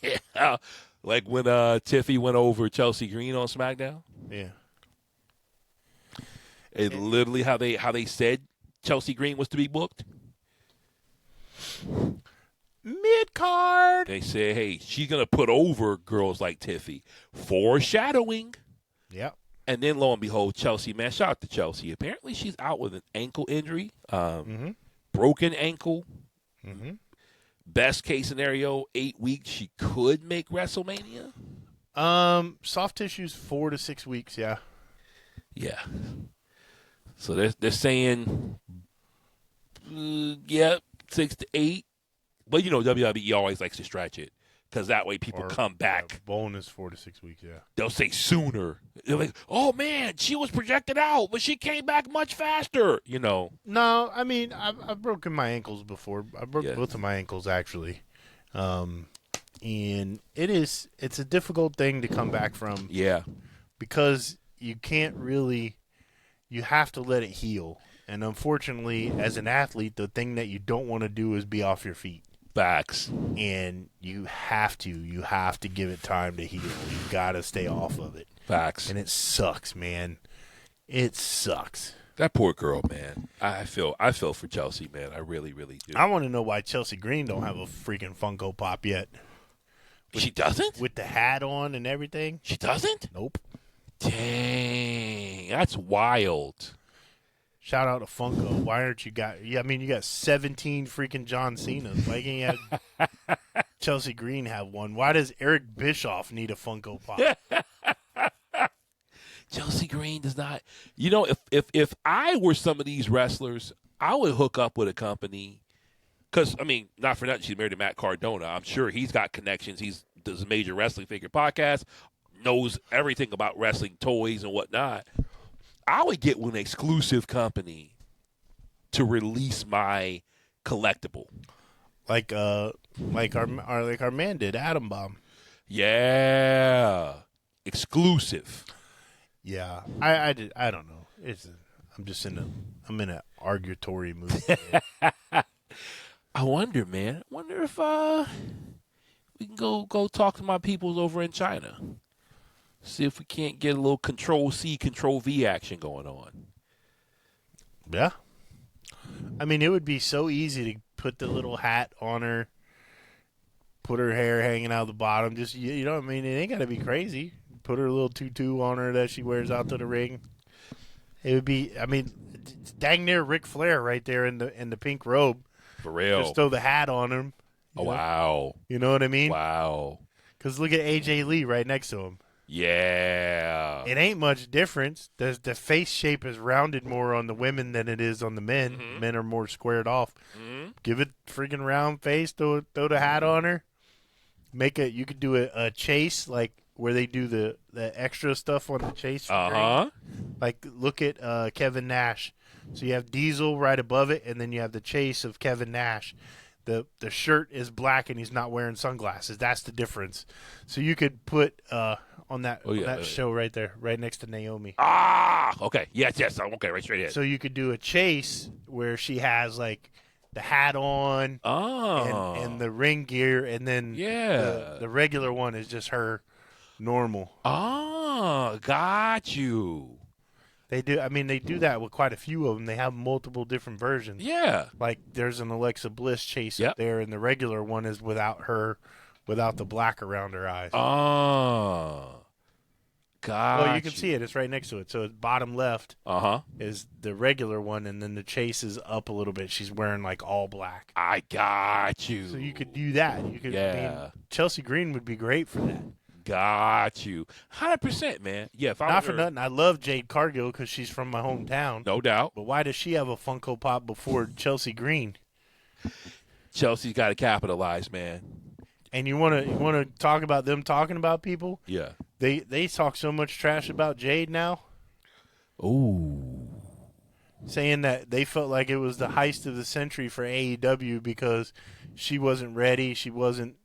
Yeah. Like when Tiffy went over Chelsea Green on SmackDown? Yeah. It's literally how they said Chelsea Green was to be booked. Mid-card. They said, hey, she's going to put over girls like Tiffy. Foreshadowing. Yep. And then, lo and behold, Chelsea, man, shout out to Chelsea. Apparently she's out with an ankle injury, broken ankle. Mm-hmm. Best case scenario, 8 weeks. She could make WrestleMania. Soft tissues, 4 to 6 weeks, yeah. Yeah. So they're saying, yeah, 6 to 8. But, WWE always likes to stretch it because that way people come back. Yeah, bonus 4 to 6 weeks, yeah. They'll say sooner. They're like, oh, man, she was projected out, but she came back much faster, No, I mean, I've broken my ankles before. I broke both of my ankles, actually. And it's a difficult thing to come back from. Yeah. Because you can't really, you have to let it heal. And unfortunately, as an athlete, the thing that you don't want to do is be off your feet. Facts. And you have to give it time to heal. You got to stay off of it. Facts. And it sucks, man. It sucks. That poor girl, man. I feel for Chelsea, man. I really, really do. I want to know why Chelsea Green don't have a freaking Funko Pop yet. She doesn't? With the hat on and everything? She doesn't? Nope. Dang. That's wild. Shout out to Funko. Why aren't you got? Yeah, I mean, you got 17 freaking John Cena's. Why can't you have Chelsea Green have one? Why does Eric Bischoff need a Funko Pop? Chelsea Green does not. If I were some of these wrestlers, I would hook up with a company. Because, I mean, not for nothing, she's married to Matt Cardona. I'm sure he's got connections. He does a major wrestling figure podcast, knows everything about wrestling toys and whatnot. I would get with an exclusive company to release my collectible. Like our man did, Atom Bomb. Yeah. Exclusive. Yeah. I don't know. I'm in an arguatory mood. I wonder, man. I wonder if we can go talk to my peoples over in China. See if we can't get a little Control-C, Control-V action going on. Yeah. I mean, it would be so easy to put the little hat on her, put her hair hanging out the bottom. Just, you know what I mean? It ain't got to be crazy. Put her little tutu on her that she wears out to the ring. It would be, I mean, it's dang near Ric Flair right there in the pink robe. For real. Just throw the hat on him. Oh, wow. You know what I mean? Wow. Because look at AJ Lee right next to him. Yeah. It ain't much difference. The face shape is rounded more on the women than it is on the men. Mm-hmm. Men are more squared off. Mm-hmm. Give it freaking round face. Throw the hat on her. You could do a chase like where they do the extra stuff on the chase. Like look at Kevin Nash. So you have Diesel right above it, and then you have the chase of Kevin Nash. The shirt is black and he's not wearing sunglasses. That's the difference. So you could put on that show right there, right next to Naomi. Okay. Yes. Okay, right straight ahead. So you could do a chase where she has like the hat on and the ring gear, and then the regular one is just her normal. Got you. They do. I mean, they do that with quite a few of them. They have multiple different versions. Yeah. Like there's an Alexa Bliss chase up there, and the regular one is without the black around her eyes. Well, you can see it. It's right next to it. So it's bottom left is the regular one, and then the chase is up a little bit. She's wearing like all black. I got you. So you could do that. You could. I mean, Chelsea Green would be great for that. Got you. 100%, man. Yeah, if Not for nothing. I love Jade Cargill because she's from my hometown. No doubt. But why does she have a Funko Pop before Chelsea Green? Chelsea's got to capitalize, man. And you want to talk about them talking about people? Yeah. They talk so much trash about Jade now. Ooh. Saying that they felt like it was the heist of the century for AEW because she wasn't ready, she wasn't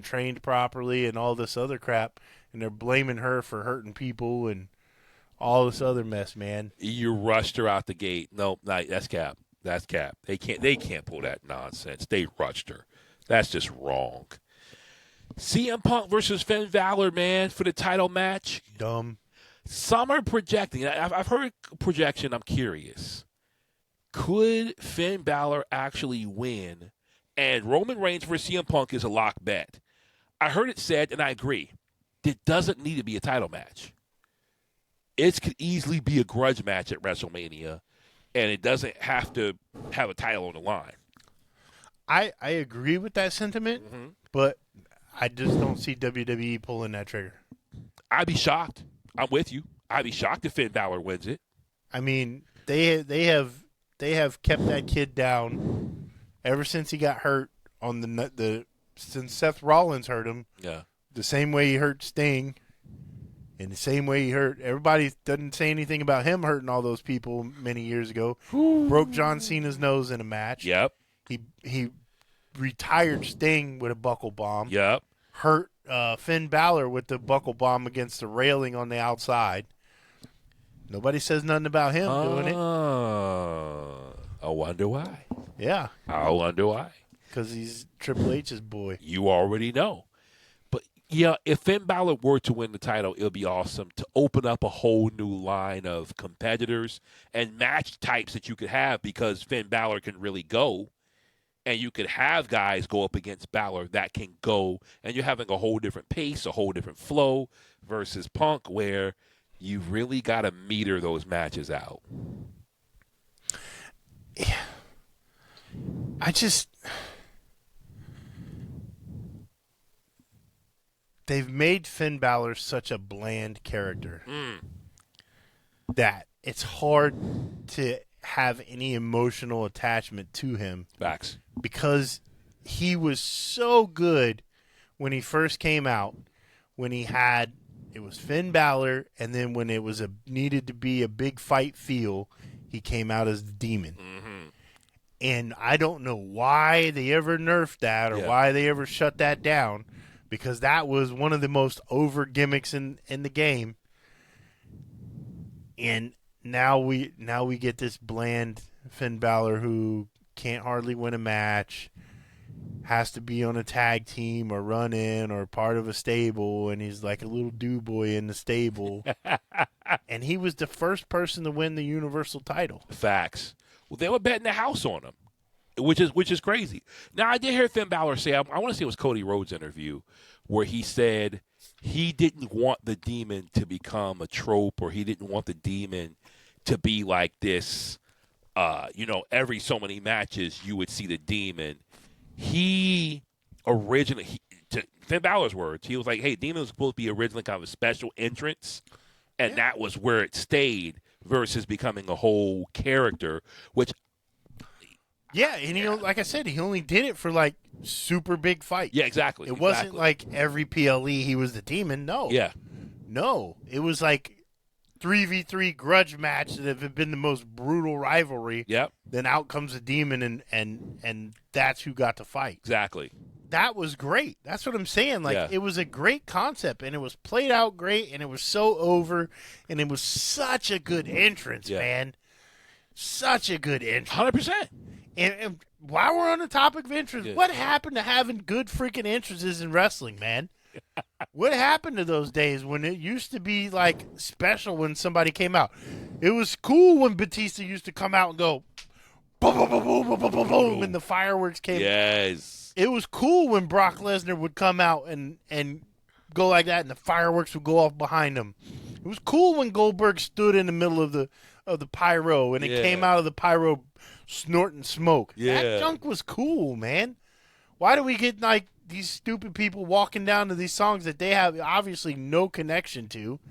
trained properly, and all this other crap, and they're blaming her for hurting people and all this other mess, man. You rushed her out the gate. No, that's cap. That's cap. They can't pull that nonsense. They rushed her. That's just wrong. CM Punk versus Finn Balor, man, for the title match. Dumb. Some are projecting. I've heard a projection. I'm curious. Could Finn Balor actually win? And Roman Reigns versus CM Punk is a lock bet. I heard it said, and I agree, it doesn't need to be a title match. It could easily be a grudge match at WrestleMania, and it doesn't have to have a title on the line. I agree with that sentiment, but I just don't see WWE pulling that trigger. I'd be shocked. I'm with you. I'd be shocked if Finn Balor wins it. I mean, they have kept that kid down ever since he got hurt on the since Seth Rollins hurt him. Yeah. The same way he hurt Sting, and the same way he hurt everybody. Doesn't say anything about him hurting all those people many years ago. Broke John Cena's nose in a match. Yep. He retired Sting with a buckle bomb. Yep. Hurt Finn Balor with the buckle bomb against the railing on the outside. Nobody says nothing about him doing it. I wonder why. Yeah. I wonder why. Because he's Triple H's boy. You already know. But, yeah, if Finn Balor were to win the title, it would be awesome to open up a whole new line of competitors and match types that you could have because Finn Balor can really go. And you could have guys go up against Balor that can go. And you're having a whole different pace, a whole different flow versus Punk where you really got to meter those matches out. Yeah. They've made Finn Balor such a bland character that it's hard to have any emotional attachment to him. Facts. Because he was so good when he first came out, when it was Finn Balor, and then when it was needed to be a big fight feel, he came out as the Demon. Mm-hmm. And I don't know why they ever nerfed that or why they ever shut that down, because that was one of the most over gimmicks in the game. And now we get this bland Finn Balor who can't hardly win a match, has to be on a tag team or run in or part of a stable, and he's like a little boy in the stable. And he was the first person to win the Universal title. Facts. Well, they were betting the house on him, which is crazy. Now, I did hear Finn Balor say, I want to say it was Cody Rhodes' interview, where he said he didn't want the Demon to become a trope, or he didn't want the Demon to be like this, every so many matches you would see the Demon. He originally, to Finn Balor's words, he was like, hey, Demon was supposed to be originally kind of a special entrance, and that was where it stayed versus becoming a whole character, which... Yeah, and he, like I said, he only did it for, like, super big fights. Yeah, exactly. It wasn't like every PLE he was the Demon. No. Yeah. No. It was like 3v3 grudge match that have been the most brutal rivalry. Yep. Then out comes the Demon, and that's who got to fight. Exactly. That was great. That's what I'm saying. Like, It was a great concept, and it was played out great, and it was so over, and it was such a good entrance, man. Such a good entrance. 100%. And while we're on the topic of entrances, what happened to having good freaking entrances in wrestling, man? What happened to those days when it used to be, like, special when somebody came out? It was cool when Batista used to come out and go, boom, boom, boom, boom, boom, boom, boom, boom, and the fireworks came. Yes. It was cool when Brock Lesnar would come out and go like that, and the fireworks would go off behind him. It was cool when Goldberg stood in the middle of the pyro, and it came out of the pyro snorting smoke. Yeah. That junk was cool, man. Why do we get like these stupid people walking down to these songs that they have obviously no connection to?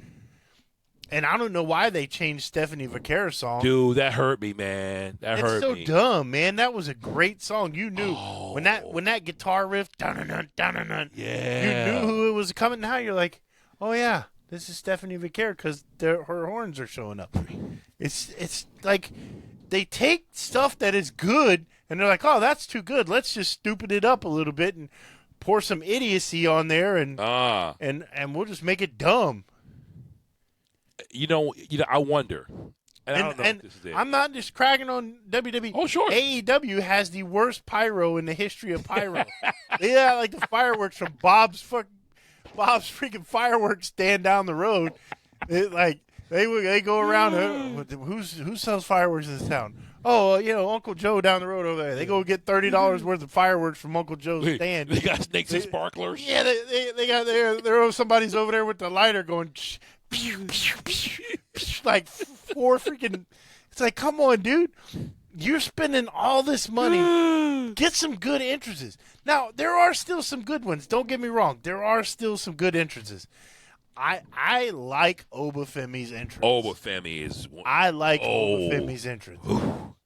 And I don't know why they changed Stephanie Vaquera's song. Dude, that hurt me, man. That hurt me. It's so dumb, man. That was a great song. You knew when that guitar riff, dun-dun-dun, dun-dun-dun, you knew who it was coming. Now you're like, oh yeah, this is Stephanie Vaquera because her horns are showing up. It's like they take stuff that is good and they're like, oh, that's too good. Let's just stupid it up a little bit and pour some idiocy on there and we'll just make it dumb. You know, I wonder. And I don't know if this is it. I'm not just cracking on WWE. Oh, sure. AEW has the worst pyro in the history of pyro. Yeah, like the fireworks from Bob's freaking fireworks stand down the road. They go around. Who sells fireworks in this town? Oh, Uncle Joe down the road over there. They go get $30 worth of fireworks from Uncle Joe's stand. They got snakes and sparklers. Yeah, they got somebody's over there with the lighter going. Like four freaking. It's like, come on, dude. You're spending all this money. Get some good entrances. Now, there are still some good ones. Don't get me wrong. There are still some good entrances. I like Obafemi's entrance. Obafemi is. I like Obafemi's entrance.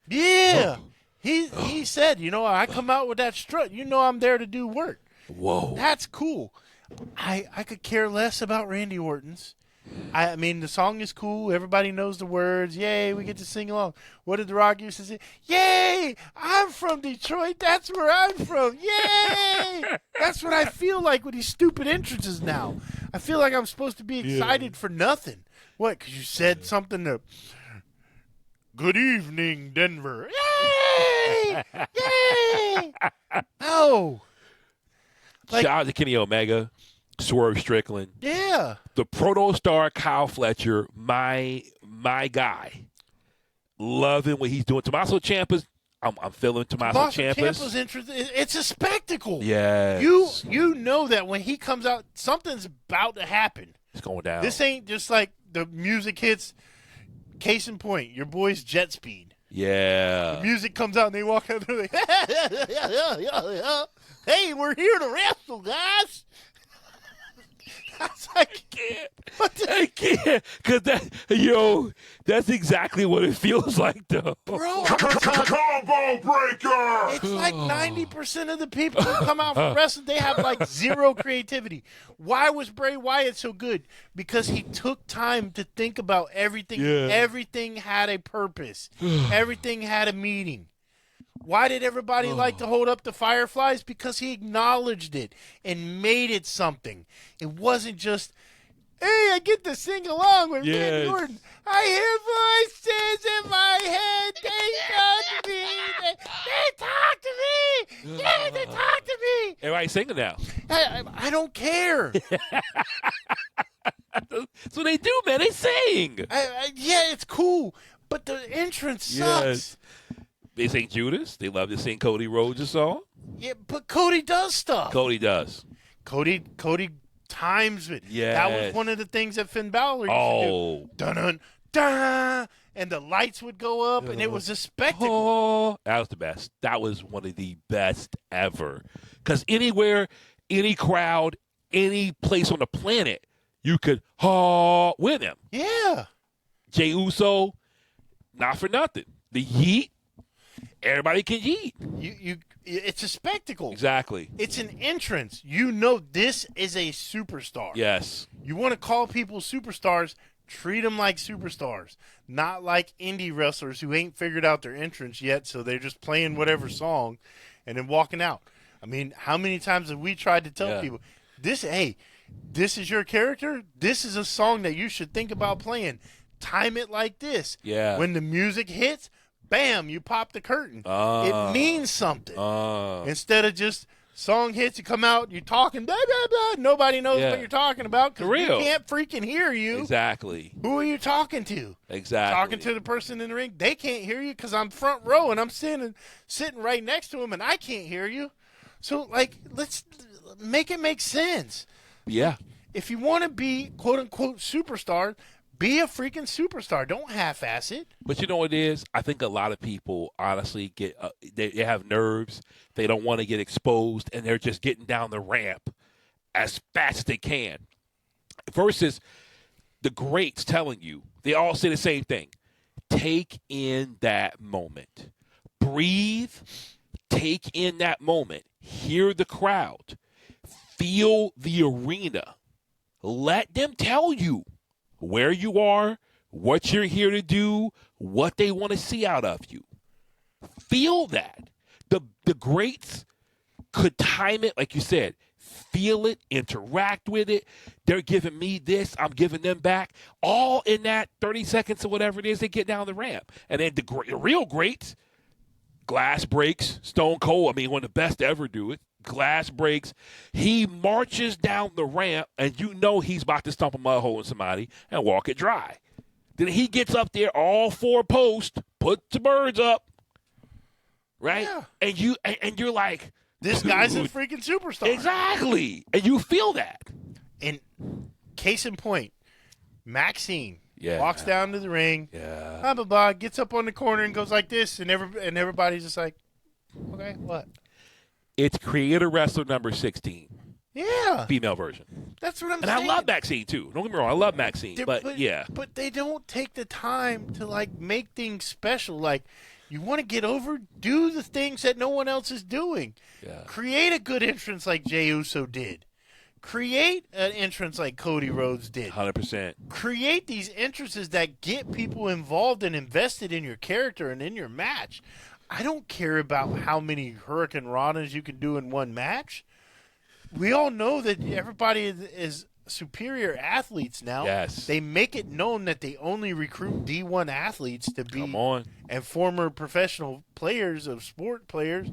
Yeah. He said, I come out with that strut. I'm there to do work. Whoa. That's cool. I could care less about Randy Orton's. I mean, the song is cool. Everybody knows the words. Yay, we get to sing along. What did The Rock used to say? Yay, I'm from Detroit. That's where I'm from. Yay. That's what I feel like with these stupid entrances now. I feel like I'm supposed to be excited for nothing. What, because you said something to, good evening, Denver. Yay. Yay. Oh. Shout out to Kenny Omega, Swerve Strickland. Yeah. The proto-star Kyle Fletcher, my guy. Loving what he's doing. Tommaso Ciampa's, I'm feeling Tommaso Ciampa's interest. It's a spectacle. Yes. You know that when he comes out, something's about to happen. It's going down. This ain't just like the music hits. Case in point, your boy's Jet Speed. Yeah. The music comes out and they walk out there like, hey, we're here to wrestle, guys. I was like, I can't. Because that's exactly what it feels like, though. Bro. Combo breaker! It's like 90% of the people who come out for wrestling, they have like zero creativity. Why was Bray Wyatt so good? Because he took time to think about everything. Yeah. Everything had a purpose. Everything had a meaning. Why did everybody like to hold up the Fireflies? Because he acknowledged it and made it something. It wasn't just, hey, I get to sing along with Randy Orton. I hear voices in my head. They talk to me. Yeah, they talk to me. Everybody's singing now. I don't care. That's what they do, man. They sing. Yeah, it's cool, but the entrance sucks. Yes. They sing Judas. They love to sing Cody Rhodes' song. Yeah, but Cody does stuff. Cody does. Cody times it. Yes. That was one of the things that Finn Balor used to do. Dun dun, and the lights would go up, and it was a spectacle. Oh, that was the best. That was one of the best ever. Because anywhere, any crowd, any place on the planet, you could win him. Yeah. Jey Uso, not for nothing. The yeet. Everybody can yeet. It's a spectacle. Exactly. It's an entrance. This is a superstar. Yes. You want to call people superstars, treat them like superstars, not like indie wrestlers who ain't figured out their entrance yet, so they're just playing whatever song and then walking out. I mean, how many times have we tried to tell people, this is your character? This is a song that you should think about playing. Time it like this. Yeah. When the music hits, bam, you pop the curtain. It means something. Instead of just song hits, you come out, you're talking, blah, blah, blah. Nobody knows what you're talking about because we can't freaking hear you. Exactly. Who are you talking to? Exactly. Talking to the person in the ring. They can't hear you because I'm front row and I'm sitting right next to them and I can't hear you. So, let's make it make sense. Yeah. If you want to be, quote-unquote, superstar, be a freaking superstar. Don't half-ass it. But you know what it is? I think a lot of people honestly get they have nerves. They don't want to get exposed, and they're just getting down the ramp as fast as they can. Versus the greats telling you, they all say the same thing. Take in that moment. Breathe. Take in that moment. Hear the crowd. Feel the arena. Let them tell you where you are, what you're here to do, what they want to see out of you. Feel that. The greats could time it, like you said, feel it, interact with it. They're giving me this, I'm giving them back. All in that 30 seconds or whatever it is, they get down the ramp. And then the real greats, glass breaks, Stone Cold, one of the best to ever do it. Glass breaks. He marches down the ramp, and you know he's about to stomp a mud hole in somebody and walk it dry. Then he gets up there, all four posts, puts the birds up, right? Yeah. And you're like, this guy's a freaking superstar. Exactly. And you feel that. And case in point, Maxine walks down to the ring, blah, blah, blah, gets up on the corner and goes like this, and everybody's just like, okay, what? It's creator wrestler number 16. Yeah. female version. That's what I'm And saying. I love Maxine, too. Don't get me wrong. I love Maxine. But, yeah. But they don't take the time to, like, make things special. Like, you want to get over? Do the things that no one else is doing. Yeah. Create a good entrance like Jey Uso did. Create an entrance like Cody Rhodes did. 100%. Create these entrances that get people involved and invested in your character and in your match. I don't care about how many Hurricane Ranas you can do in one match. We all know that everybody is superior athletes now. Yes. They make it known that they only recruit D1 athletes to be Come on. and former professional players of sport players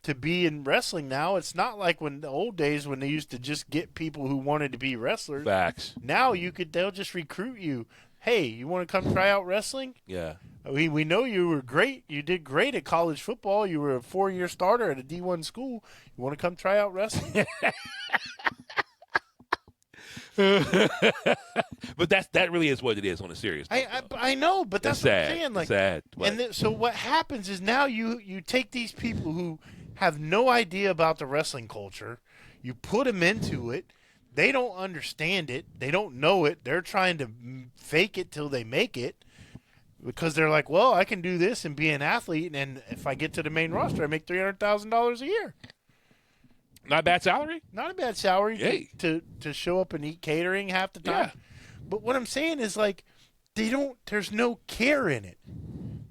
to be in wrestling now. It's not like when the old days when they used to just get people who wanted to be wrestlers. Facts. Now they'll just recruit you. Hey, you want to come try out wrestling? Yeah. We know you were great. You did great at college football. You were a 4-year starter at a D1 school. You want to come try out wrestling? But that really is what it is on a serious note. I know, but that's It's what sad. I'm saying. Like, It's sad. But so what happens is now you take these people who have no idea about the wrestling culture, you put them into it. They don't understand it. They don't know it. They're trying to fake it till they make it because they're like, well, I can do this and be an athlete, and if I get to the main roster, I make $300,000 a year. not a bad salary? Not a bad salary Yay. to show up and eat catering half the time. Yeah. But what I'm saying is, like, there's no care in it.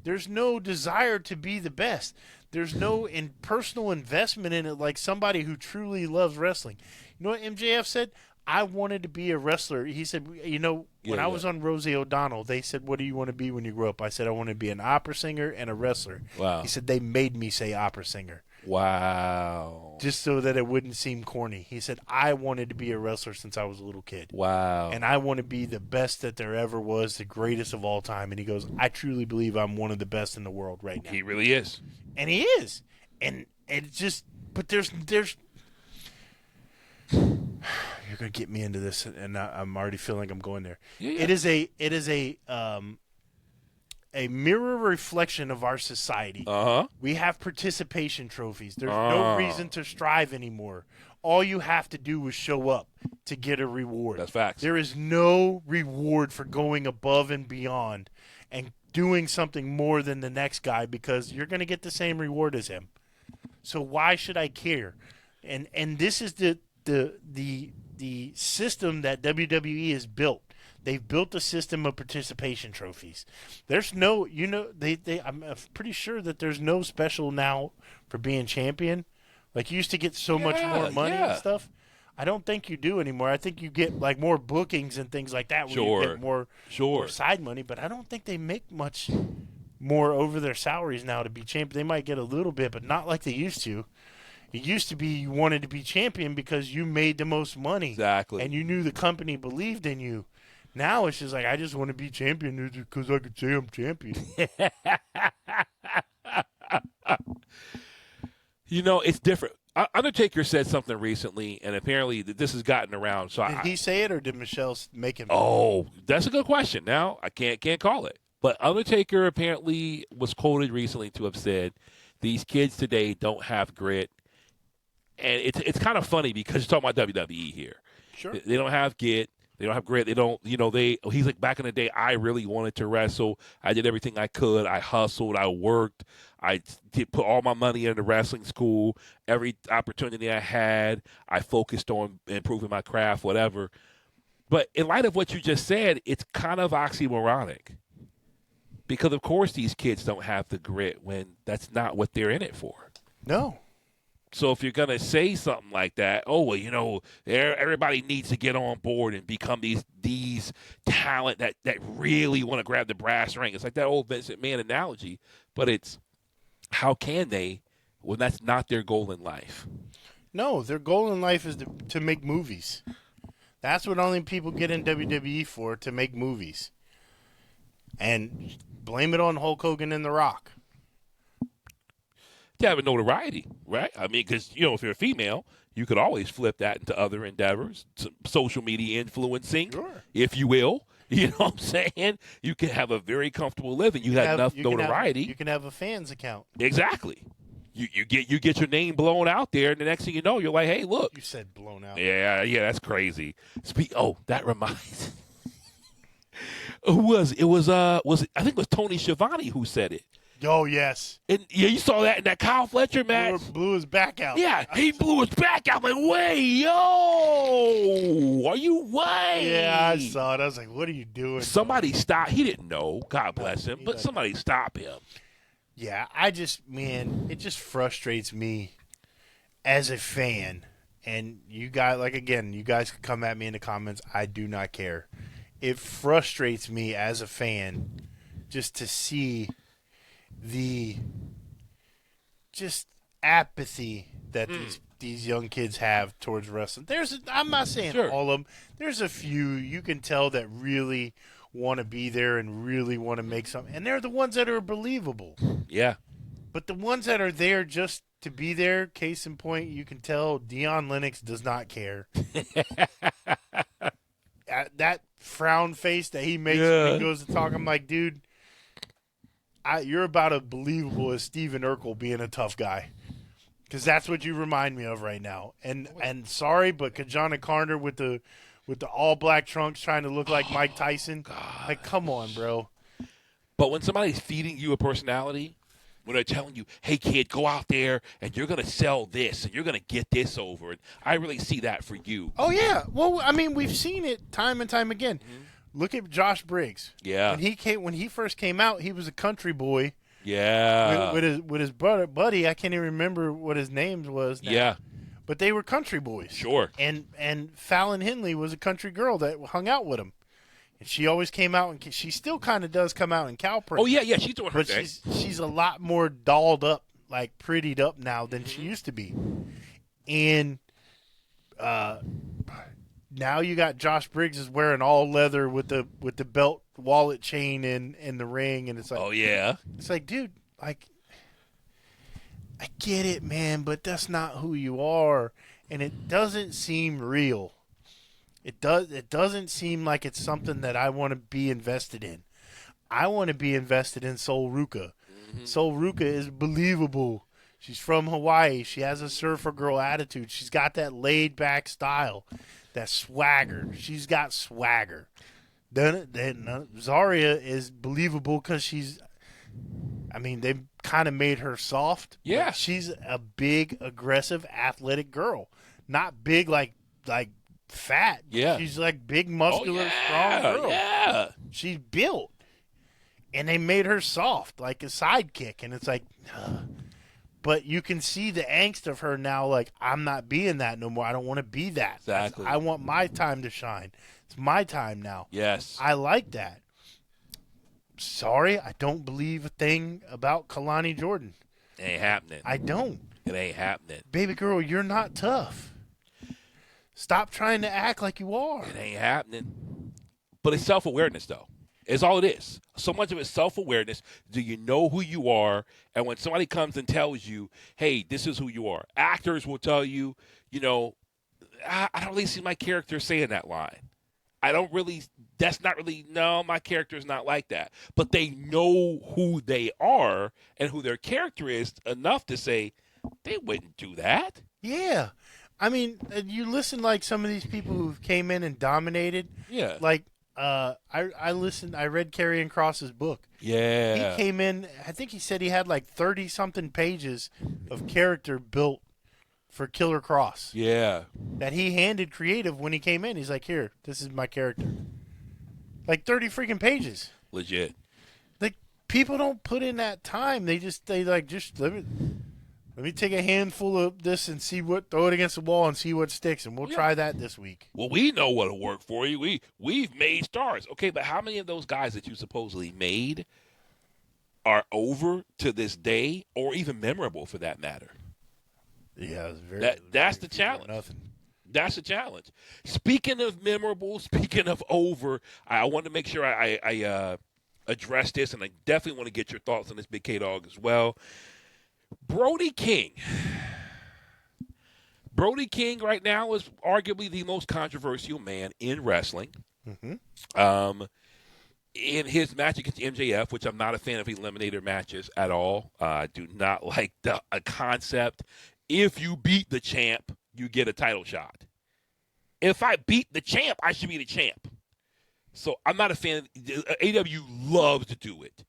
There's no desire to be the best. There's no personal investment in it like somebody who truly loves wrestling. You know what MJF said? I wanted to be a wrestler. He said, when I was on Rosie O'Donnell, they said, what do you want to be when you grow up? I said, I want to be an opera singer and a wrestler. Wow. He said, they made me say opera singer. Wow. Just so that it wouldn't seem corny. He said, I wanted to be a wrestler since I was a little kid. Wow. And I want to be the best that there ever was, the greatest of all time. And he goes, I truly believe I'm one of the best in the world right now. He really is. And he is. And it's just, but there's you're going to get me into this, and I'm already feeling like I'm going there. Yeah. It is a mirror reflection of our society. Uh-huh. We have participation trophies. There's no reason to strive anymore. All you have to do is show up to get a reward. That's facts. There is no reward for going above and beyond and doing something more than the next guy because you're going to get the same reward as him. So why should I care? And this is the system that WWE has built. They've built a system of participation trophies. There's no, I'm pretty sure that there's no special now for being champion. Like you used to get so much more money and stuff. I don't think you do anymore. I think you get like more bookings and things like that. Where you get more side money, but I don't think they make much more over their salaries now to be champion. They might get a little bit, but not like they used to. It used to be you wanted to be champion because you made the most money. Exactly. And you knew the company believed in you. Now it's just like, I just want to be champion because I could say I'm champion. It's different. Undertaker said something recently, and apparently this has gotten around. So Did he say it, or did Michelle make him? Oh, that's a good question. Now, I can't call it. But Undertaker apparently was quoted recently to have said, these kids today don't have grit. And it's kind of funny because you're talking about WWE here. Sure. They don't have grit. They don't have grit. They don't, he's like, back in the day, I really wanted to wrestle. I did everything I could. I hustled. I worked. I did put all my money into wrestling school. Every opportunity I had, I focused on improving my craft, whatever. But in light of what you just said, it's kind of oxymoronic. Because, of course, these kids don't have the grit when that's not what they're in it for. No. So if you're going to say something like that, everybody needs to get on board and become these talent that really want to grab the brass ring. It's like that old Vince McMahon analogy, but it's how can they when that's not their goal in life? No, their goal in life is to make movies. That's what only people get in WWE for, to make movies. And blame it on Hulk Hogan and The Rock. To have a notoriety, right? I mean, because, if you're a female, you could always flip that into other endeavors, some social media influencing, if you will. You know what I'm saying? You can have a very comfortable living. You have enough notoriety. You can have a fans account. Exactly. you get your name blown out there, and the next thing you know, you're like, hey, look. You said blown out. Yeah, that's crazy. That reminds. Who was it? Was I think it was Tony Schiavone who said it. Oh, yes. And yeah, you saw that in that Kyle Fletcher match. Blew his back out. Yeah, he blew his back out. Like, wait, yo, are you way? Yeah, I saw it. I was like, what are you doing? Somebody stop. He didn't know. God bless him. But somebody stop him. Yeah, it just frustrates me as a fan. And you guys, you guys can come at me in the comments. I do not care. It frustrates me as a fan just to see the just apathy that these young kids have towards wrestling. I'm not saying all of them. There's a few you can tell that really want to be there and really want to make something. And they're the ones that are believable. Yeah. But the ones that are there just to be there, case in point, you can tell Dion Lennox does not care. That frown face that he makes when he goes to talk, I'm like, dude, you're about as believable as Steven Urkel being a tough guy. Because that's what you remind me of right now. And sorry, but Kajana Carter with the all black trunks trying to look like Mike Tyson. God. Like, come on, bro. But when somebody's feeding you a personality, when they're telling you, hey, kid, go out there and you're going to sell this and you're going to get this over. And I really see that for you. Oh, yeah. Well, I mean, we've seen it time and time again. Mm-hmm. Look at Josh Briggs. Yeah. When he first came out, he was a country boy. Yeah. With his brother, buddy. I can't even remember what his name was now. Yeah. But they were country boys. Sure. And Fallon Henley was a country girl that hung out with him. And she always came out, and she still kind of does come out in cow print. Oh, yeah, she's doing her thing. But she's a lot more dolled up, like prettied up now than she used to be. And now you got Josh Briggs is wearing all leather with the belt wallet chain in the ring, and it's like, oh, yeah. It's like, dude, like, I get it, man, but that's not who you are, and it doesn't seem real. It doesn't seem like it's something that I want to be invested in. I want to be invested in Sol Ruka. Mm-hmm. Sol Ruka is believable. She's from Hawaii. She has a surfer girl attitude. She's got that laid back style, that swagger. She's got swagger. Then Zarya is believable because they've kind of made her soft. Yeah. She's a big, aggressive, athletic girl. Not big like fat. Yeah. She's like big, muscular, strong girl. Yeah. She's built. And they made her soft, like a sidekick. And it's like, but you can see the angst of her now, like, I'm not being that no more. I don't want to be that. Exactly. I want my time to shine. It's my time now. Yes. I like that. Sorry, I don't believe a thing about Kalani Jordan. It ain't happening. I don't. It ain't happening. Baby girl, you're not tough. Stop trying to act like you are. It ain't happening. But it's self-awareness, though. It's all it is. So much of it's self-awareness. Do you know who you are? And when somebody comes and tells you, hey, this is who you are. Actors will tell you, I don't really see my character saying that line. No, my character is not like that. But they know who they are and who their character is enough to say, they wouldn't do that. Yeah. I mean, you listen like some of these people who came in and dominated. Yeah. Like, I read Karrion Kross's book. Yeah. He came in, I think he said he had like 30-something pages of character built for Killer Kross. Yeah. That he handed creative when he came in. He's like, here, this is my character. Like 30 freaking pages. Legit. Like, people don't put in that time. Just let me take a handful of this and throw it against the wall and see what sticks, and we'll try that this week. Well, we know what'll work for you. We've made stars. Okay, but how many of those guys that you supposedly made are over to this day or even memorable for that matter? Yeah, it was that's the challenge. Nothing. That's the challenge. Speaking of memorable, speaking of over, I want to make sure I address this, and I definitely want to get your thoughts on this, Big K-Dawg, as well. Brody King. Brody King right now is arguably the most controversial man in wrestling. Mm-hmm. in his match against MJF, which I'm not a fan of eliminator matches at all. I do not like a concept. If you beat the champ, you get a title shot. If I beat the champ, I should be the champ. So I'm not a fan. AEW loves to do it.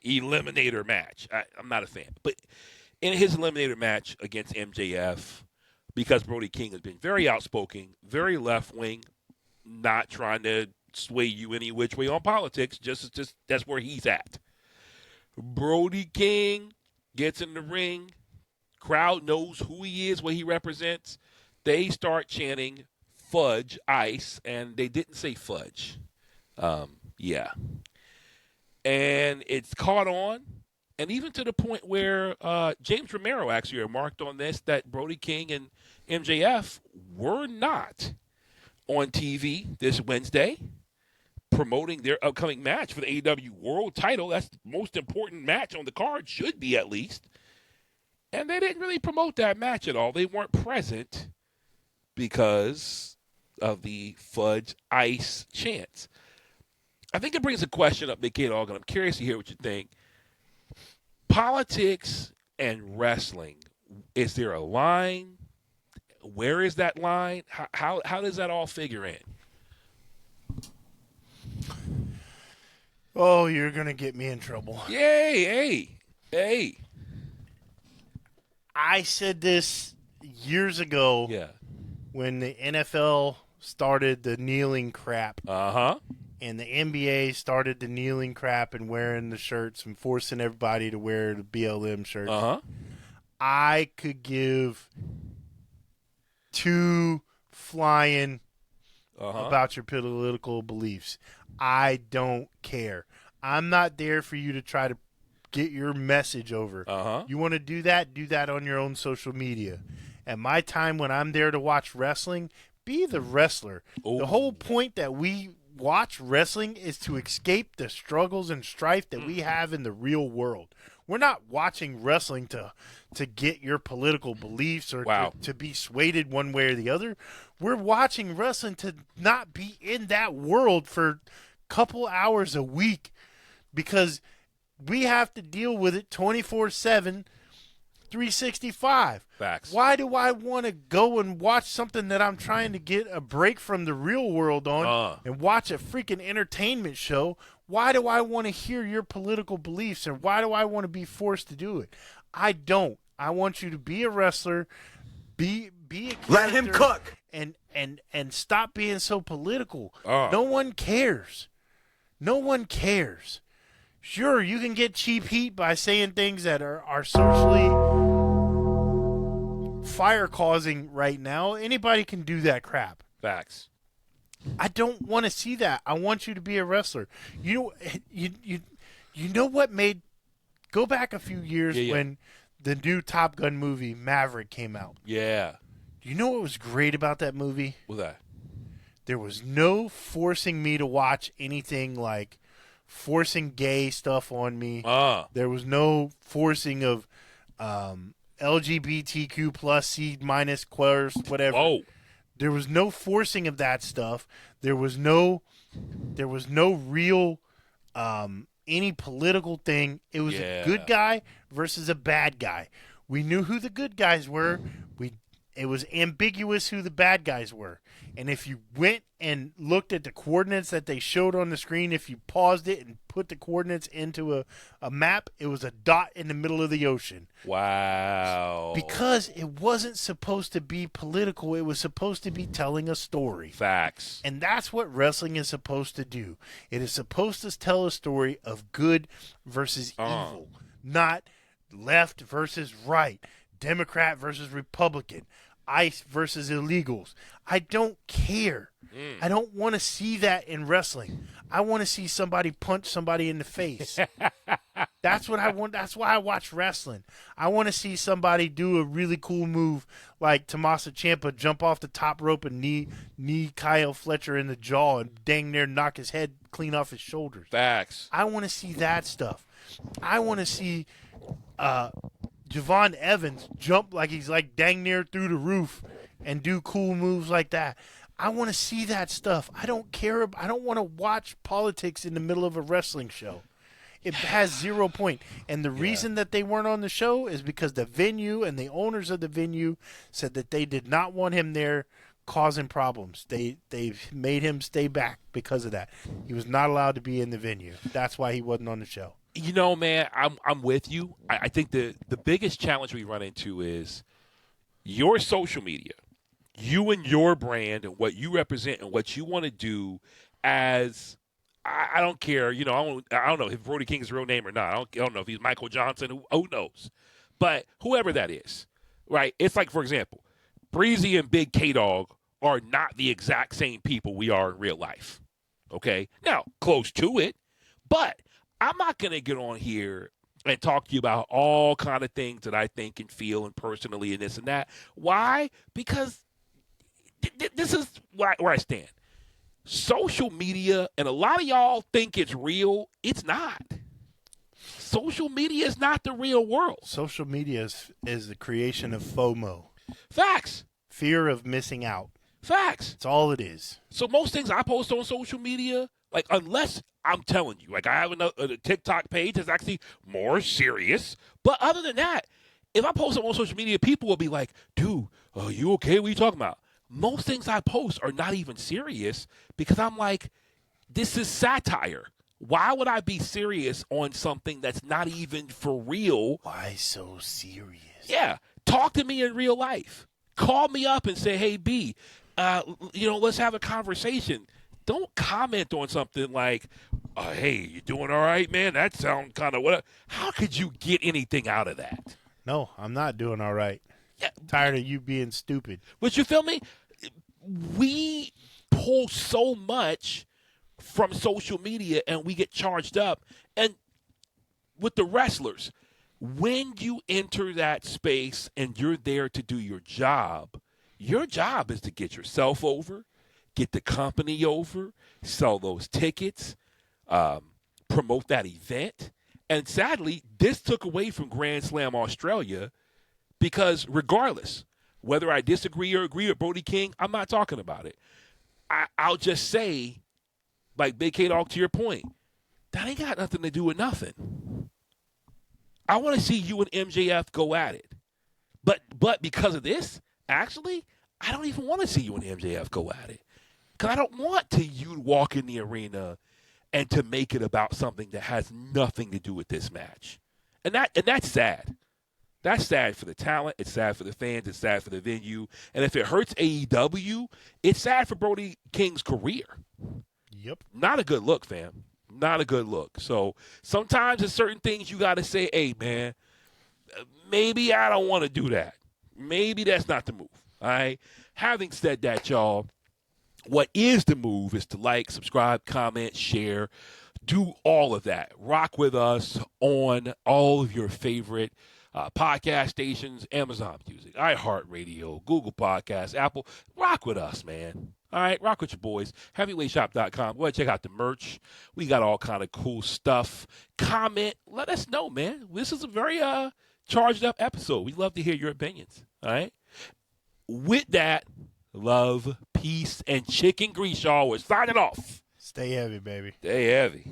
Eliminator match. I'm not a fan. But in his eliminator match against MJF, because Brody King has been very outspoken, very left-wing, not trying to sway you any which way on politics, just that's where he's at. Brody King gets in the ring. Crowd knows who he is, what he represents. They start chanting fudge ice, and they didn't say fudge. Yeah. And it's caught on, and even to the point where James Romero actually remarked on this, that Brody King and MJF were not on TV this Wednesday promoting their upcoming match for the AEW World title. That's the most important match on the card, should be at least. And they didn't really promote that match at all. They weren't present because of the fudge ice chants. I think it brings a question up, Big K-Dawg, and I'm curious to hear what you think. Politics and wrestling, is there a line? Where is that line? How does that all figure in? Oh, you're going to get me in trouble. Yay, hey. I said this years ago when the NFL started the kneeling crap. Uh-huh. And the NBA started the kneeling crap and wearing the shirts and forcing everybody to wear the BLM shirts. Uh-huh. I could give two flying about your political beliefs. I don't care. I'm not there for you to try to get your message over. Uh-huh. You want to do that on your own social media. At my time when I'm there to watch wrestling, be the wrestler. Ooh. The whole point that we watch wrestling is to escape the struggles and strife that we have in the real world. We're not watching wrestling to get your political beliefs or to be swayed one way or the other. We're watching wrestling to not be in that world for a couple hours a week because we have to deal with it 24/7, 365. Facts. Why do I want to go and watch something that I'm trying to get a break from the real world on and watch a freaking entertainment show? Why do I want to hear your political beliefs, and why do I want to be forced to do it? I don't. I want you to be a wrestler, be a Let him cook. and stop being so political. Oh. No one cares. No one cares. Sure, you can get cheap heat by saying things that are socially fire-causing right now. Anybody can do that crap. Facts. I don't want to see that. I want you to be a wrestler. You know what made – go back a few years when the new Top Gun movie, Maverick, came out. Yeah. Do you know what was great about that movie? What's that? There was no forcing me to watch anything like forcing gay stuff on me. There was no forcing of LGBTQ plus C minus queers, whatever. Whoa. There was no forcing of that stuff. There was no real any political thing. It was a good guy versus a bad guy. We knew who the good guys were. It was ambiguous who the bad guys were. And if you went and looked at the coordinates that they showed on the screen, if you paused it and put the coordinates into a map, it was a dot in the middle of the ocean. Wow. Because it wasn't supposed to be political. It was supposed to be telling a story. Facts. And that's what wrestling is supposed to do. It is supposed to tell a story of good versus evil, not left versus right, Democrat versus Republican, ICE versus illegals. I don't care. I don't want to see that in wrestling. I want to see somebody punch somebody in the face. That's what I want. That's why I watch wrestling. I want to see somebody do a really cool move like Tommaso Ciampa jump off the top rope and knee Kyle Fletcher in the jaw and dang near knock his head clean off his shoulders. Facts. I want to see that stuff. I want to see Javon Evans jump like he's like dang near through the roof and do cool moves like that. I want to see that stuff. I don't care. I don't want to watch politics in the middle of a wrestling show. It has 0 point. And the reason that they weren't on the show is because the venue and the owners of the venue said that they did not want him there causing problems. They made him stay back because of that. He was not allowed to be in the venue. That's why he wasn't on the show. You know, man, I'm with you. I think the biggest challenge we run into is your social media, you and your brand and what you represent and what you want to do as I don't care, I don't know if Brody King is his real name or not. I don't know if he's Michael Johnson, who knows. But whoever that is, right? It's like, for example, Breezy and Big K-Dawg are not the exact same people we are in real life. Okay? Now, close to it, but I'm not going to get on here and talk to you about all kind of things that I think and feel and personally and this and that. Why? Because this is where I stand. Social media, and a lot of y'all think it's real. It's not. Social media is not the real world. Social media is the creation of FOMO. Facts. Fear of missing out. Facts. That's all it is. So most things I post on social media, like unless I'm telling you, like I have a TikTok page that's actually more serious. But other than that, if I post it on social media, people will be like, dude, are you okay? What are you talking about? Most things I post are not even serious because I'm like, this is satire. Why would I be serious on something that's not even for real? Why so serious? Yeah. Talk to me in real life. Call me up and say, hey, B, let's have a conversation. Don't comment on something like, hey, you doing all right, man? That sounds kind of what? How could you get anything out of that? No, I'm not doing all right. Yeah. Tired of you being stupid. But you feel me? We pull so much from social media and we get charged up. And with the wrestlers, when you enter that space and you're there to do your job is to get yourself over, get the company over, sell those tickets, promote that event. And sadly, this took away from Grand Slam Australia because regardless, whether I disagree or agree with Brody King, I'm not talking about it. I'll just say, like Big K-Dawg, to your point, that ain't got nothing to do with nothing. I want to see you and MJF go at it. But because of this, actually, I don't even want to see you and MJF go at it. Because I don't want you to walk in the arena and to make it about something that has nothing to do with this match. And that's sad. That's sad for the talent. It's sad for the fans. It's sad for the venue. And if it hurts AEW, it's sad for Brody King's career. Yep. Not a good look, fam. Not a good look. So sometimes there's certain things you got to say, hey, man, maybe I don't want to do that. Maybe that's not the move. All right? Having said that, y'all, what is the move is to like, subscribe, comment, share, do all of that. Rock with us on all of your favorite podcast stations, Amazon Music, iHeartRadio, Google Podcasts, Apple. Rock with us, man. All right, rock with your boys. HeavyweightShop.com. Go ahead and check out the merch. We got all kind of cool stuff. Comment. Let us know, man. This is a very charged up episode. We'd love to hear your opinions. All right? With that, love, peace, and chicken grease, y'all. We're signing off. Stay heavy, baby. Stay heavy.